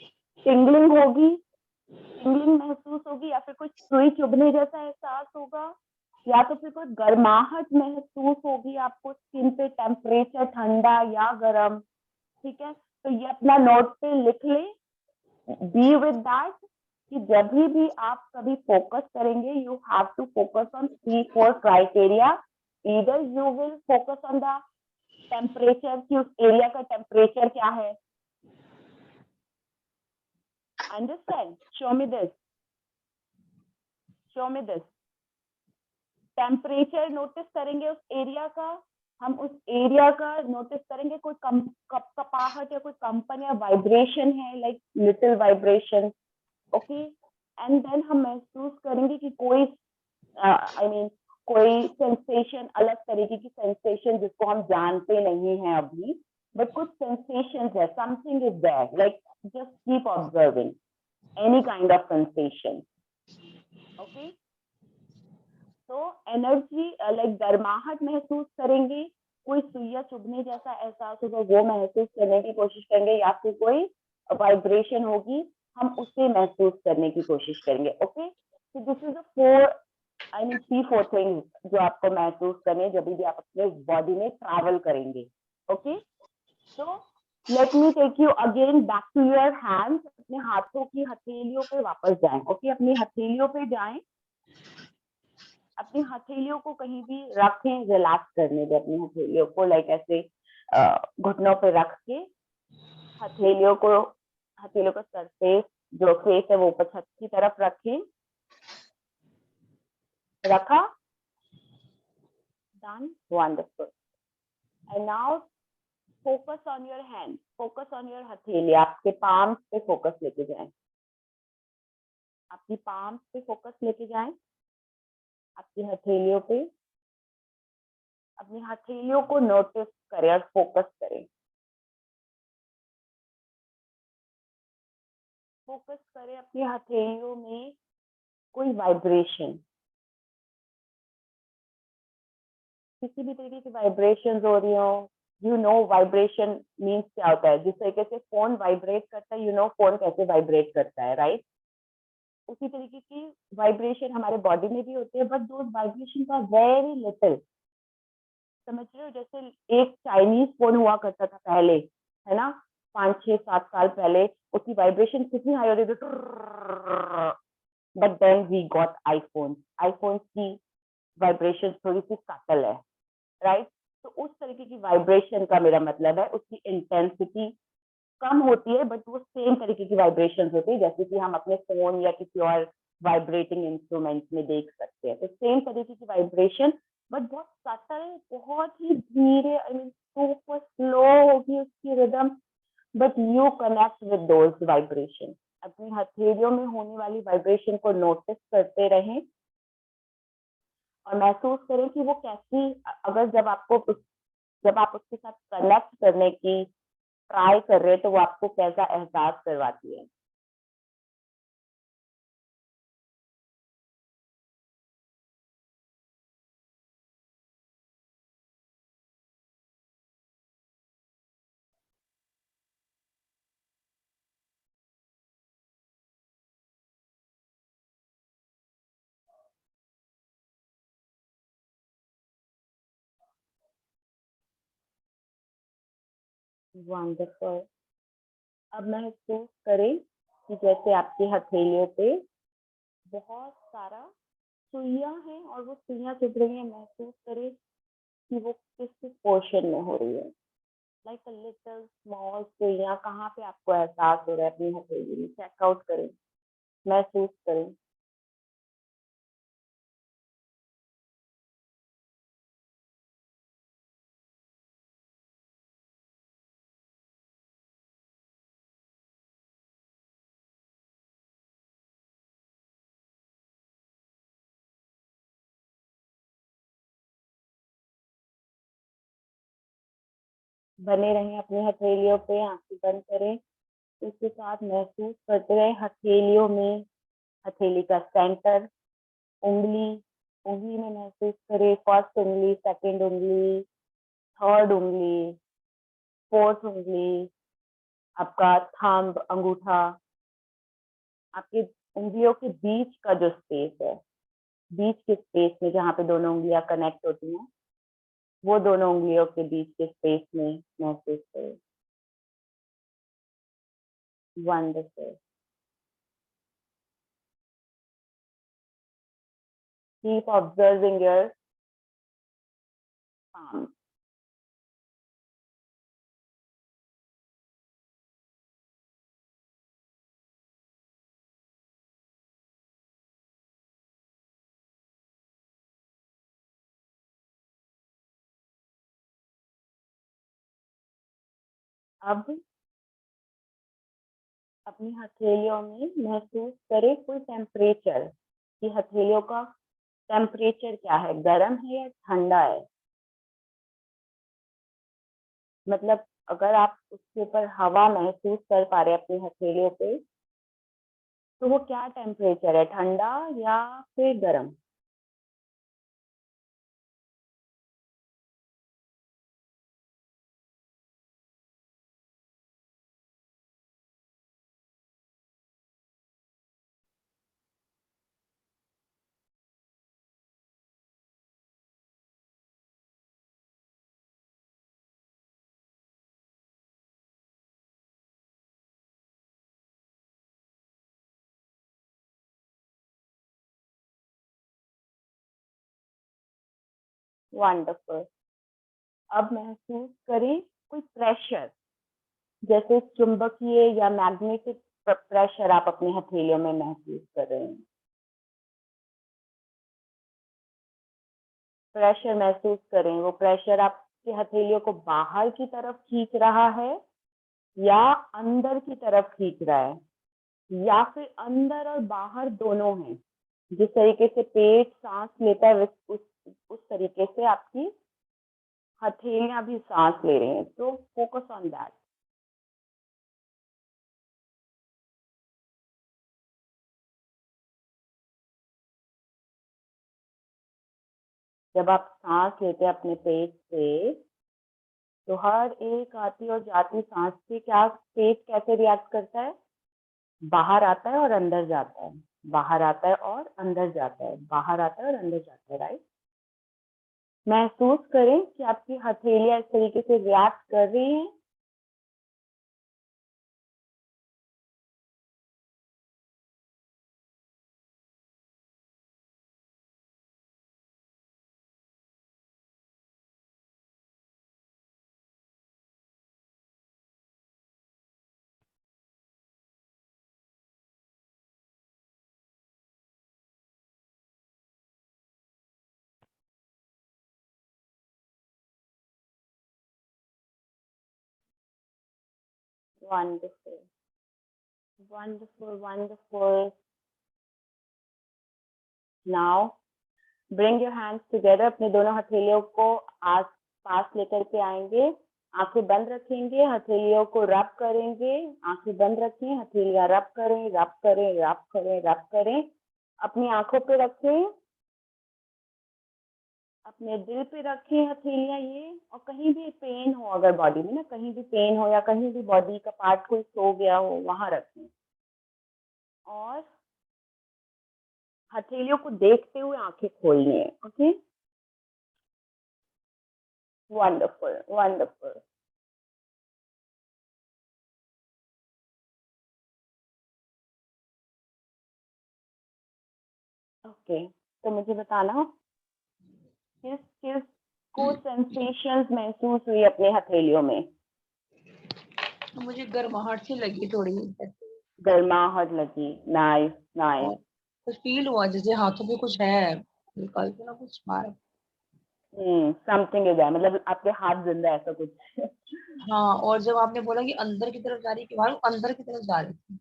टिंगलिंग होगी, टिंगलिंग महसूस होगी, या फिर कुछ सुई चुभने जैसा एहसास होगा, या तो फिर कोई गर्माहट महसूस होगी, आपको स्किन पे टेम्परेचर ठंडा या गर्म, ठीक है, तो ये अपना नोट पे लिख ले, बी विद दैट, कि जब भी आप कभी फोकस करेंगे, you have to focus on 3-4 criteria. Either you will focus on the temperature, कि उस एरिया का टेम्परेचर क्या है. Understand? Show me this, show me this. Temperature notice करेंगे उस एरिया का, हम उस एरिया का नोटिस करेंगे, कोई कपाहट या कोई कंपन या वाइब्रेशन है, like little vibration, okay, and then हम महसूस करेंगे कि कोई कोई सेंसेशन, अलग तरीके की सेंसेशन जिसको हम जानते नहीं हैं अभी, बट कुछ सेंसेशंस है, something is there, like just keep observing any kind of sensation. Okay, तो एनर्जी लाइक गर्माहट महसूस करेंगे, कोई सुइया चुभने जैसा एहसास होगा वो महसूस करने की कोशिश करेंगे, या फिर कोई वाइब्रेशन होगी हम उसे महसूस करने की कोशिश करेंगे. Okay, so this is the 3-4 things जो आपको महसूस करने जब भी आप अपने बॉडी में ट्रैवल करेंगे. Okay, so let me take you again back to your hands. अपने हाथों की हथेलियों पे वापस जाएं. ओके, अपनी हथेलियों पे जाएं, अपनी हथेलियों को कहीं भी रखें, रिलैक्स करने दें अपनी हथेलियों को, लाइक ऐसे घुटनों पे रख के हथेलियों का सरफेस, जो फेस है वो ऊपर छत की तरफ रखें. रखा? Done, wonderful. And now focus on your hand, focus on your हथेली, आपके पाम्स पे फोकस लेके जाएं, आपकी पाम्स पे फोकस लेके जाएं, आपकी हथेलियों पे, अपनी हथेलियों को नोटिस करें और फोकस करें. फोकस करें अपनी हथेलियों में कोई वाइब्रेशन, किसी भी तरीके की वाइब्रेशन हो रही हो. यू नो वाइब्रेशन मीन्स क्या होता है, जिस तरीके से फोन वाइब्रेट करता है, यू नो फोन कैसे वाइब्रेट करता है, राइट? उसी तरीके की वाइब्रेशन हमारे बॉडी में भी होती है, बट दो वाइब्रेशन का वेरी लिटिल, समझ रहे हो? जैसे एक चाइनीज फोन हुआ करता था पहले, है ना, 5-6-7 साल पहले, उसकी वाइब्रेशन कितनी हाई होती थी, but then we got iPhone. IPhone की वाइब्रेशन थोड़ी सी सटल है, राइट? तो उस तरीके की वाइब्रेशन का मेरा मतलब है उसकी इंटेंसिटी कम होती है, बट वो सेम तरीके की वाइब्रेशन होती है जैसे कि हम अपने फोन या किसी और वाइब्रेटिंग इंस्ट्रूमेंट में देख सकते हैं. तो सेम तरीके की वाइब्रेशन, बट बहुत सटल, बहुत ही धीरे, सुपर स्लो होगी उसकी rhythm, but you connect with those vibration. अपनी हथेलियों में होने वाली वाइब्रेशन को नोटिस करते रहें और महसूस करें कि वो कैसी, अगर जब आप उसके साथ कनेक्ट करने की ट्राई कर रहे हैं तो वो आपको कैसा एहसास करवाती है. वंडरफुल. अब महसूस करें कि जैसे आपकी हथेलियों पे बहुत सारा सुइयां हैं और वो सुइयां चुभ रही हैं. महसूस करें कि वो किस किस पोर्शन में हो रही है, लाइक अ लिटिल स्मॉल सुइयां, कहाँ पे आपको एहसास हो रहा है अपनी हथेली में. चेकआउट करें महसूस करें। बने रहें अपनी हथेलियों पे, आंखें बंद करें। इसके साथ महसूस करते रहे हथेलियों में, हथेली का सेंटर, उंगली उंगली में महसूस करें, फर्स्ट उंगली, सेकंड उंगली, थर्ड उंगली, फोर्थ उंगली, आपका थंब, अंगूठा, आपकी उंगलियों के बीच का जो स्पेस है, बीच के स्पेस में जहाँ पे दोनों उंगलियां कनेक्ट होती हैं, वो दोनों उंगलियों के बीच के स्पेस में महसूस करें। Wonderful. Keep observing your palm. अब अपनी हथेलियों में महसूस करें कोई टेम्परेचर, कि हथेलियों का टेम्परेचर क्या है, गर्म है या ठंडा है। मतलब अगर आप उसके ऊपर हवा महसूस कर पा रहे हैं अपनी हथेलियों पे, तो वो क्या टेम्परेचर है, ठंडा या फिर गर्म। वंडरफुल। अब महसूस करें कोई प्रेशर, जैसे चुंबकीय या मैग्नेटिक प्रेशर आप अपनी हथेलियों में महसूस कर रहे हैं। प्रेशर महसूस करें, वो प्रेशर आपकी हथेलियों को बाहर की तरफ खींच रहा है या अंदर की तरफ खींच रहा है, या फिर अंदर और बाहर दोनों हैं। जिस तरीके से पेट सांस लेता है उस तरीके से आपकी हथेलियां भी सांस ले रही हैं। तो फोकस ऑन दैट। जब आप सांस लेते हैं अपने पेट से, तो हर एक आती और जाती सांस से क्या पेट कैसे रिएक्ट करता है, बाहर आता है और अंदर जाता है, बाहर आता है और अंदर जाता है, बाहर आता है और अंदर जाता है, राइट। महसूस करें कि आपकी हथेलियां इस तरीके से रिएक्ट कर रही हैं। Wonderful, wonderful, wonderful. Now, bring your hands together. अपने दोनों हथेलियों को आस पास लेकर के आएंगे। आंखें बंद रखेंगे, हथेलियों को रब करेंगे। आंखें बंद रखें, हथेलियां रब करें, रब करें, रब करें, रब करें। अपनी आंखों पे रखें, अपने दिल पे रखें हथेलियां ये। और कहीं भी पेन हो अगर बॉडी में ना, कहीं भी पेन हो या कहीं भी बॉडी का पार्ट कोई सो गया हो, वहां रखें। और हथेलियों को देखते हुए आंखें खोलनी है। Okay, wonderful, wonderful. ओके, तो मुझे बताना किस किस को सेंसेशंस महसूस हुई अपने हथेलियों में। मुझे गर्माहट सी लगी थोड़ी। गर्माहट लगी, नाइस नाइस। और कुछ फील हुआ जैसे हाथों पे कुछ है, निकाल के ना कुछ बाहर। समथिंग इज दैट, मतलब आपके हाथ जिंदा है, ऐसा कुछ। हाँ, और जब आपने बोला कि अंदर की तरफ जा रही है, कि बाहर अंदर की तरफ जा रही थी,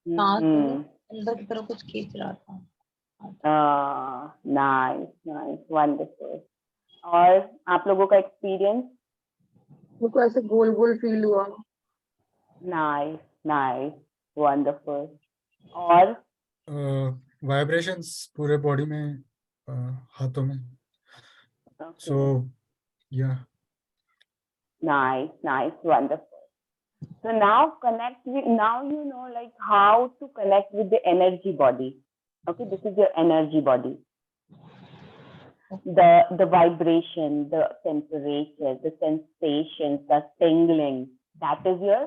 सांस में हम्म, अंदर की तरफ कुछ खींच रहा था। Nice nice, wonderful. और आप लोगों का एक्सपीरियंस? मेरे को ऐसे गोल गोल फील हुआ। Nice nice, wonderful. और वाइब्रेशंस पूरे बॉडी में, हाथों में। सो या nice, nice, wonderful. So now connect with, now you know like how to connect with the energy body. Okay, this is your energy body. The vibration, the temperature, the sensations, the tingling, that is your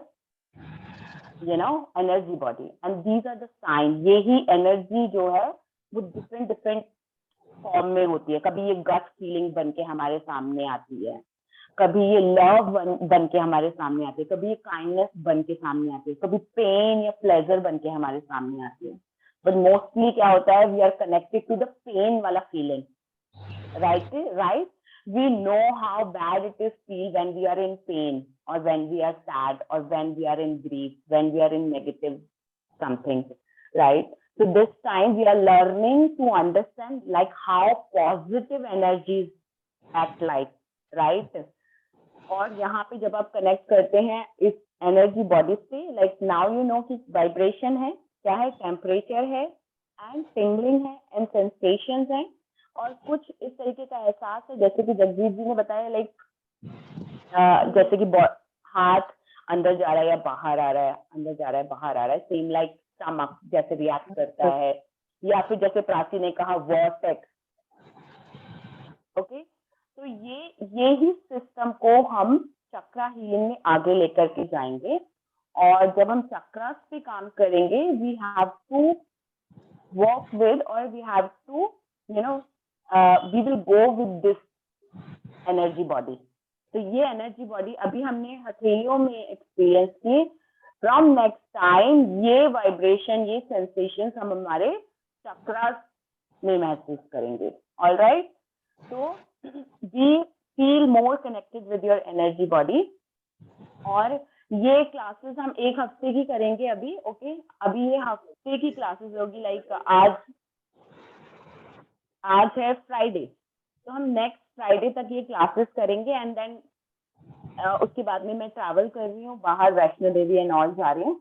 energy body. And these are the signs. यही energy जो है वो different फॉर्म में होती है। कभी ये गट फीलिंग बन के हमारे सामने आती है, कभी ये लव बन के हमारे सामने आती है, कभी ये काइंडनेस बन के सामने आती है, कभी पेन या प्लेजर बन के हमारे सामने आती है। बट मोस्टली क्या होता है, we are connected to the pain वाला feeling, right? We know how bad it is feel when we are in pain, or when we are sad, or when we are in grief, when we are in negative something, right? So this time we are learning to understand like how positive energies act like, right? और यहाँ पे जब आप कनेक्ट करते हैं इस एनर्जी बॉडी से, लाइक नाउ यू नो कि वाइब्रेशन है, क्या है, टेम्परेचर है, एंड टिंगलिंग है, एंड सेंसेशंस है, और कुछ इस तरीके का एहसास है, जैसे कि जगजीत जी ने बताया, लाइक जैसे कि हाथ अंदर जा रहा है या बाहर आ रहा है, अंदर जा रहा है बाहर आ रहा है, सेम लाइक स्टमक जैसे रिएक्ट करता है, या फिर जैसे प्राची ने कहा वॉर्टेक्स। ओके, तो ये ही सिस्टम को हम चक्रा हीलिंग में आगे लेकर के जाएंगे। और जब हम चक्रास पे काम करेंगे, we have to work with, और we have to we will go with this energy body. तो ये एनर्जी बॉडी अभी हमने हथेलियों में एक्सपीरियंस की, फ्रॉम नेक्स्ट टाइम ये वाइब्रेशन, ये सेंसेशंस हम हमारे चक्रास में महसूस करेंगे। Alright, so we feel more connected with your energy body। और ये क्लासेस हम एक हफ्ते की करेंगे अभी। ओके, अभी ये हफ्ते की क्लासेस होगी, लाइक आज है फ्राइडे, तो हम नेक्स्ट फ्राइडे तक ये क्लासेस करेंगे, एंड देन उसके बाद में मैं ट्रैवल कर रही हूँ बाहर, वैष्णो देवी एंड ऑल जा रही हूँ।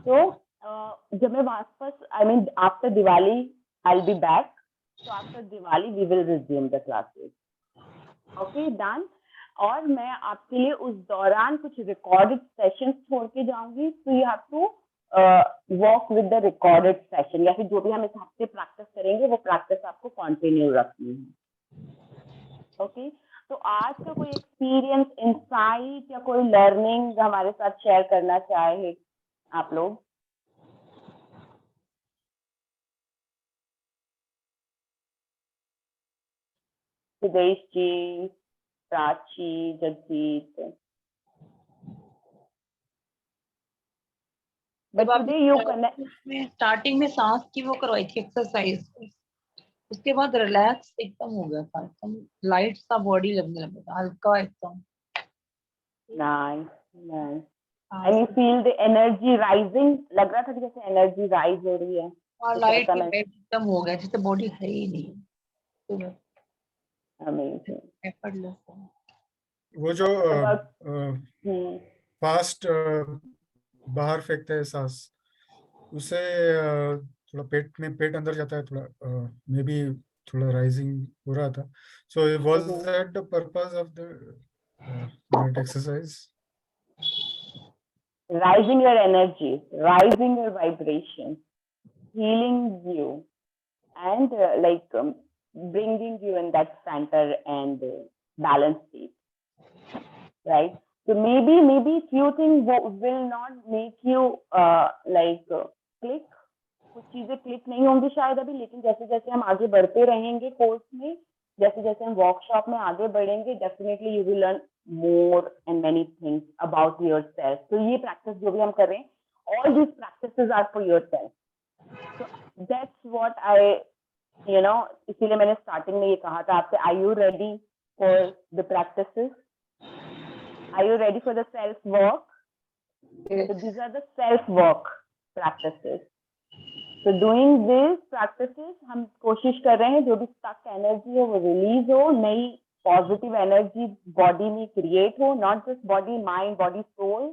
तो जब मैं वापस, I mean after Diwali I will be back, so after Diwali we will resume the classes। Okay, done। और मैं आपके लिए उस दौरान कुछ रिकॉर्डेड सेशंस छोड़ के जाऊंगी, तो you have to work with the recorded session, या फिर जो भी हम इस हफ्ते प्रैक्टिस करेंगे वो प्रैक्टिस आपको कंटिन्यू रखनी है। ओके, तो आज का कोई एक्सपीरियंस, इंसाइट या कोई लर्निंग हमारे साथ शेयर करना चाहे आप लोग? सुदेश जी, प्राची, जगजीत। जब But today you connect, आपने स्टार्टिंग में सांस की वो करवाई थी एक्सरसाइज, उसके बाद रिलैक्स एकदम हो गया था, एकदम लाइट सा बॉडी लगने लगा था, हल्का एकदम। nice, nice। And you feel the energy rising, लग रहा था कि जैसे एनर्जी राइज हो रही है, और कुछ ऐसा मैं। एकदम हो गया जैसे बॉडी है ही नहीं, तो अमेजिंग, एफर्टलेस। वो जो हम्म, फास्ट बाहर फेंकते हैं सांस, उससे थोड़ा पेट अंदर जाता है, थोड़ा मे बी थोड़ा राइजिंग हो रहा था। So was that the purpose of that exercise? rising your energy, rising your vibration, healing you, and bringing you in that center and balanced state, right? So maybe few things will not make you click, कुछ चीजें क्लिक नहीं होंगी शायद अभी, लेकिन जैसे जैसे हम आगे बढ़ते रहेंगे कोर्स में, जैसे जैसे हम वर्कशॉप में आगे बढ़ेंगे, definitely you will learn more and many things about your self. तो ये प्रैक्टिस जो भी हम कर रहे हैं, all these practices are for yourself. So that's what I, इसीलिए मैंने स्टार्टिंग में ये कहा था आपसे, are you ready for the practices? Are you ready for the self work? So these are the self work practices. So doing these practices, हम कोशिश कर रहे हैं जो भी stuck energy हो वो release हो, नई positive energy body में create हो, not just body, mind, body, soul,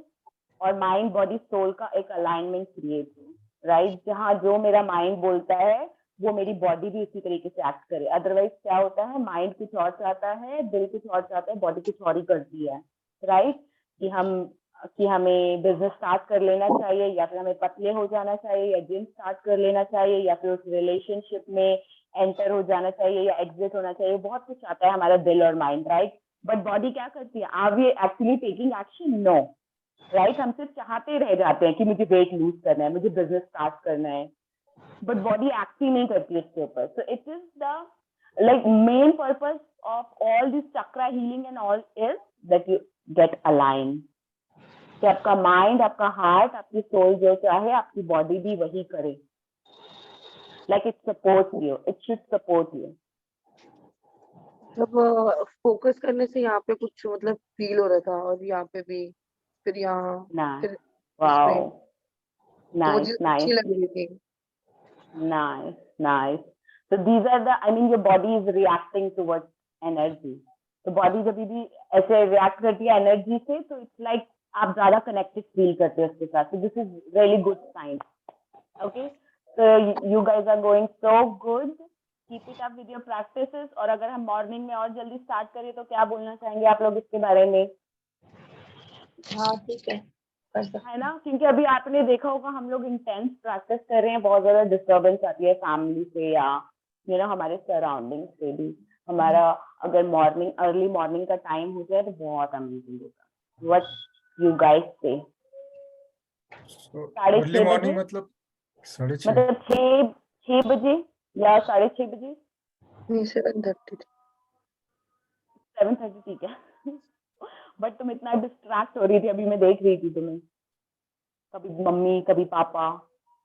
और mind, body, soul का एक alignment create हो, right? जहाँ जो मेरा mind बोलता है वो मेरी बॉडी भी उसी तरीके से एक्ट करे. अदरवाइज क्या होता है, माइंड कुछ और चाहता है, दिल कुछ और चाहता है, बॉडी कुछ और ही करती है, राइट? कि हमें बिजनेस स्टार्ट कर लेना चाहिए, या फिर हमें पतले हो जाना चाहिए, या जिम स्टार्ट कर लेना चाहिए, या फिर उस रिलेशनशिप में एंटर हो जाना चाहिए, या एग्जिट होना चाहिए. बहुत कुछ आता है हमारा दिल और माइंड, राइट? बट बॉडी क्या करती है? Are we actually taking action? No, right? हम सिर्फ चाहते रह जाते हैं कि मुझे वेट लूज करना है, मुझे बिजनेस स्टार्ट करना है, but body actually नहीं करती इसके ऊपर. So it is the main purpose of all this chakra healing and all is that you get aligned. कि आपका माइंड, आपका हार्ट, आपकी सोल जो चाहे आपकी बॉडी भी वही करे. Like it supports you, it should support you. मतलब फोकस करने से यहाँ पे कुछ मतलब फील हो रहा था, और यहाँ पे भी, फिर यहाँ, फिर Wow, तो वो nice, चीज़ nice. अच्छी लग रही थी. Nice, nice. So these are the, I mean, your body is reacting towards energy. तो बॉडी जब भी ऐसे रिएक्ट करती है एनर्जी से, तो इट्स लाइक आप ज्यादा कनेक्टेड फील करते हो उसके साथ. So this is really good sign. Okay, so you guys are going so good. Keep it up with your practices. और अगर हम मॉर्निंग में और जल्दी स्टार्ट करें तो क्या बोलना चाहेंगे आप लोग इसके बारे में? हाँ ठीक है, कर सकते है ना, क्योंकि अभी आपने देखा होगा हम लोग इंटेंस प्रैक्टिस कर रहे हैं, बहुत ज्यादा डिस्टर्बेंस आती है फैमिली से या हमारे सराउंडिंग से भी. हमारा अगर मॉर्निंग, अर्ली मॉर्निंग का टाइम हो जाए तो बहुत अमेजिंग होगा. व्हाट यू गाइस से? So, 6:30 early बजे, morning मतलब 6:30. मतलब 6 बजे या 6:30 बजे? नहीं, 7:30. 7:30 ठीक है. बट तुम इतना डिस्ट्रैक्ट हो रही थी, अभी मैं देख रही थी तुम्हें, कभी मम्मी कभी पापा,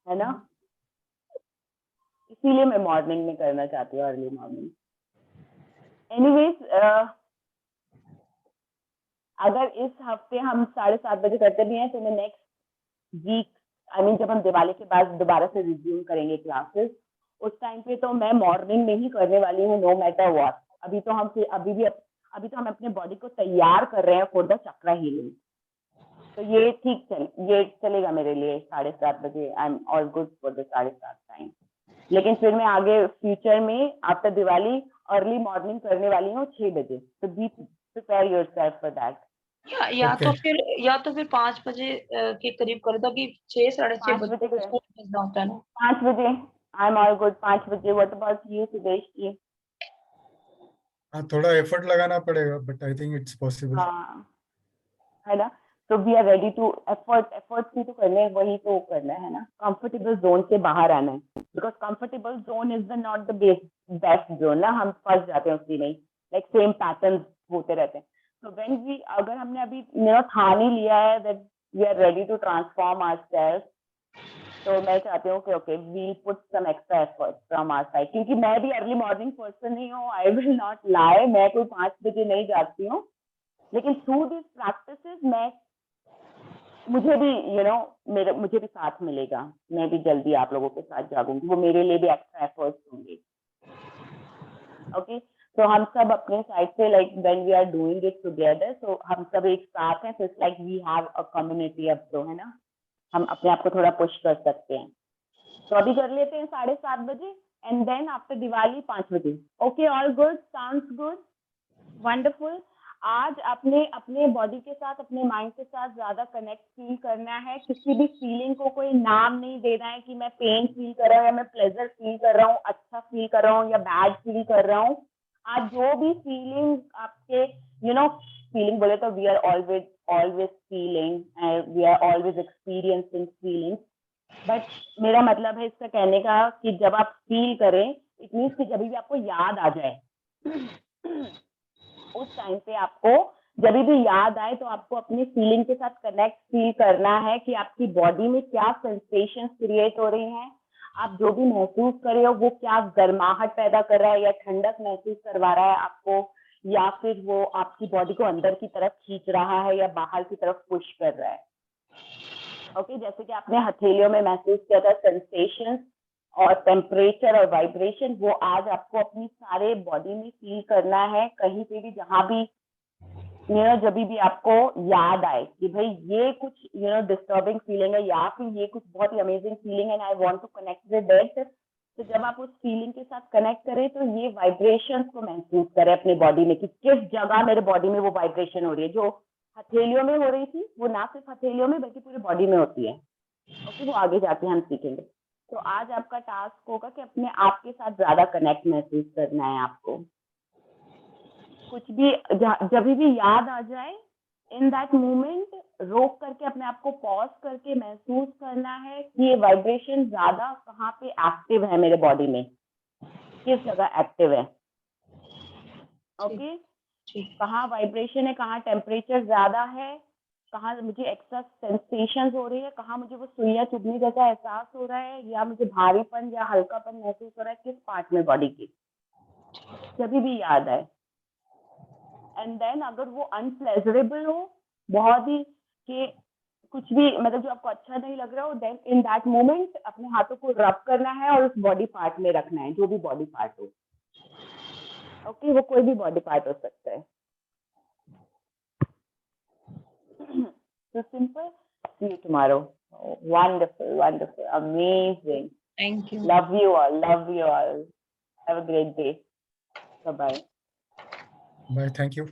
है ना? इसीलिए मैं मॉर्निंग में करना चाहती हूँ, अर्ली मॉर्निंग. एनीवेज, अगर इस हफ्ते हम 7:30 बजे करते भी हैं तो मैं नेक्स्ट वीक, आई मीन जब हम दिवाली के बाद दोबारा से रिज्यूम करेंगे क्लासेस, उस टाइम पे तो मैं मॉर्निंग में ही करने वाली हूँ, नो मैटर व्हाट. अभी तो हम अपने बॉडी को तैयार कर रहे हैं फॉर द चक्रा हीलिंग. तो ये चलेगा मेरे लिए 7:30 बजे. I am all good for the 7:30 time. लेकिन फिर मैं आगे फ्यूचर में आफ्टर दिवाली अर्ली मॉर्निंग करने वाली हूँ 6 बजे. तो be prepare yourself for that. या Okay. तो फिर 5 बजे के करीब कर दो कि 6 साढ़े 6 5 बजे बजे उसको भेजना होता है ना. 5 बजे आई एम ऑल गुड. 5 बजे. What about you Sudesh ji? हाँ, थोड़ा एफर्ट लगाना पड़ेगा, but I think it's possible. हाँ, है ना? तो we are ready to effort भी तो करने, वही तो करना है ना. कंफर्टेबल जोन से बाहर आना है, because comfortable zone is the not the west zone ना. हम फंस जाते हैं उसी में, लाइक सेम पैटर्न होते रहते हैं. तो व्हेन वी, अगर हमने अभी ठान ही लिया है that we are ready to transform ourself, तो मैं चाहती हूँ कि okay we put some extra effort from our side. क्योंकि मैं भी अर्ली मॉर्निंग पर्सन नहीं हूँ, आई विल नॉट लाई. मैं कोई 5 बजे नहीं जाती हूँ, लेकिन थ्रू दिस प्रैक्टिसेस मुझे भी मुझे भी साथ मिलेगा. मैं भी जल्दी आप लोगों के साथ जागूंगी. वो मेरे लिए भी एक्स्ट्रा एफर्ट्स होंगे. ओके, तो हम सब अपने साइड से, like when we are doing it together, so हम सब एक साथ हैं. So it's like we have a community अब, तो है ना, हम अपने आप को थोड़ा पुश कर सकते हैं. तो अभी कर लेते हैं 7:30 बजे, एंड देन आफ्टर दिवाली 5 बजे. Okay, all good, sounds good, wonderful. आज अपने बॉडी के साथ, अपने माइंड के साथ ज्यादा कनेक्ट फील करना है. किसी भी फीलिंग को कोई नाम नहीं देना है कि मैं पेन फील कर रहा हूँ या मैं प्लेजर फील कर रहा हूँ, अच्छा फील कर रहा हूँ या बैड फील कर रहा हूँ. आज जो भी फीलिंग आपके फीलिंग बोले तो we are always feeling, we are always experiencing feelings. But मेरा मतलब है इसका कहने का कि जब आप फील करें, इट मीन्स कि जब भी आपको याद आ जाए उस टाइम पे आपको जब भी याद आए तो आपको अपनी फीलिंग के साथ कनेक्ट फील करना है कि आपकी बॉडी में क्या सेंसेशंस क्रिएट हो रही हैं, आप जो भी महसूस कर रहे हो वो क्या गर्माहट पैदा कर रहा है या ठंडक महसूस करवा रहा है आपको, या फिर वो आपकी बॉडी को अंदर की तरफ खींच रहा है या बाहर की तरफ पुश कर रहा है। ओके, जैसे कि आपने हथेलियों में महसूस किया था सेंसेशंस और टेम्परेचर और वाइब्रेशन, वो आज आपको अपनी सारे बॉडी में फील करना है, कहीं पे भी जहां भी जब भी आपको याद आए कि भाई ये कुछ डिस्टर्बिंग फीलिंग है या फिर ये कुछ बहुत ही अमेजिंग फीलिंग है and I want to connect with that, तो जब आप उस फीलिंग के साथ कनेक्ट करें तो ये वाइब्रेशंस को महसूस करें अपनी बॉडी में कि किस जगह मेरे बॉडी में वो वाइब्रेशन हो रही है। जो हथेलियों में हो रही थी वो ना सिर्फ हथेलियों में बल्कि पूरी बॉडी में होती है। ओके, वो आगे जाके हम सीखेंगे। तो आज आपका टास्क होगा कि अपने आप के साथ ज्यादा कनेक्ट महसूस करना है आपको। कुछ भी जब भी याद आ जाए इन दैट मोमेंट रोक करके अपने आप को पॉज करके महसूस करना है कि ये वाइब्रेशन ज्यादा कहाँ पे एक्टिव है मेरे बॉडी में, किस जगह एक्टिव है। ओके, कहाँ वाइब्रेशन है, कहाँ टेम्परेचर ज्यादा है, कहाँ मुझे एक्स्ट्रा सेंसेशंस हो रही है, कहाँ मुझे वो सुइयां चुभने जैसा एहसास हो रहा है या मुझे भारीपन या हल्कापन महसूस हो रहा है, किस पार्ट में बॉडी की, जब भी याद आए। एंड देन अगर वो अनप्लेजरेबल हो बहुत ही कि कुछ भी मतलब जो आपको अच्छा नहीं लग रहा हो, देन इन दैट मोमेंट अपने हाथों को रब करना है और उस बॉडी पार्ट में रखना है, जो भी बॉडी पार्ट हो। ओके, वो कोई भी बॉडी पार्ट हो सकता है। So simple. See you tomorrow. Oh, wonderful, wonderful, amazing. Thank you. Love you all. Love you all. Have a great day. Bye bye. Bye. Thank you.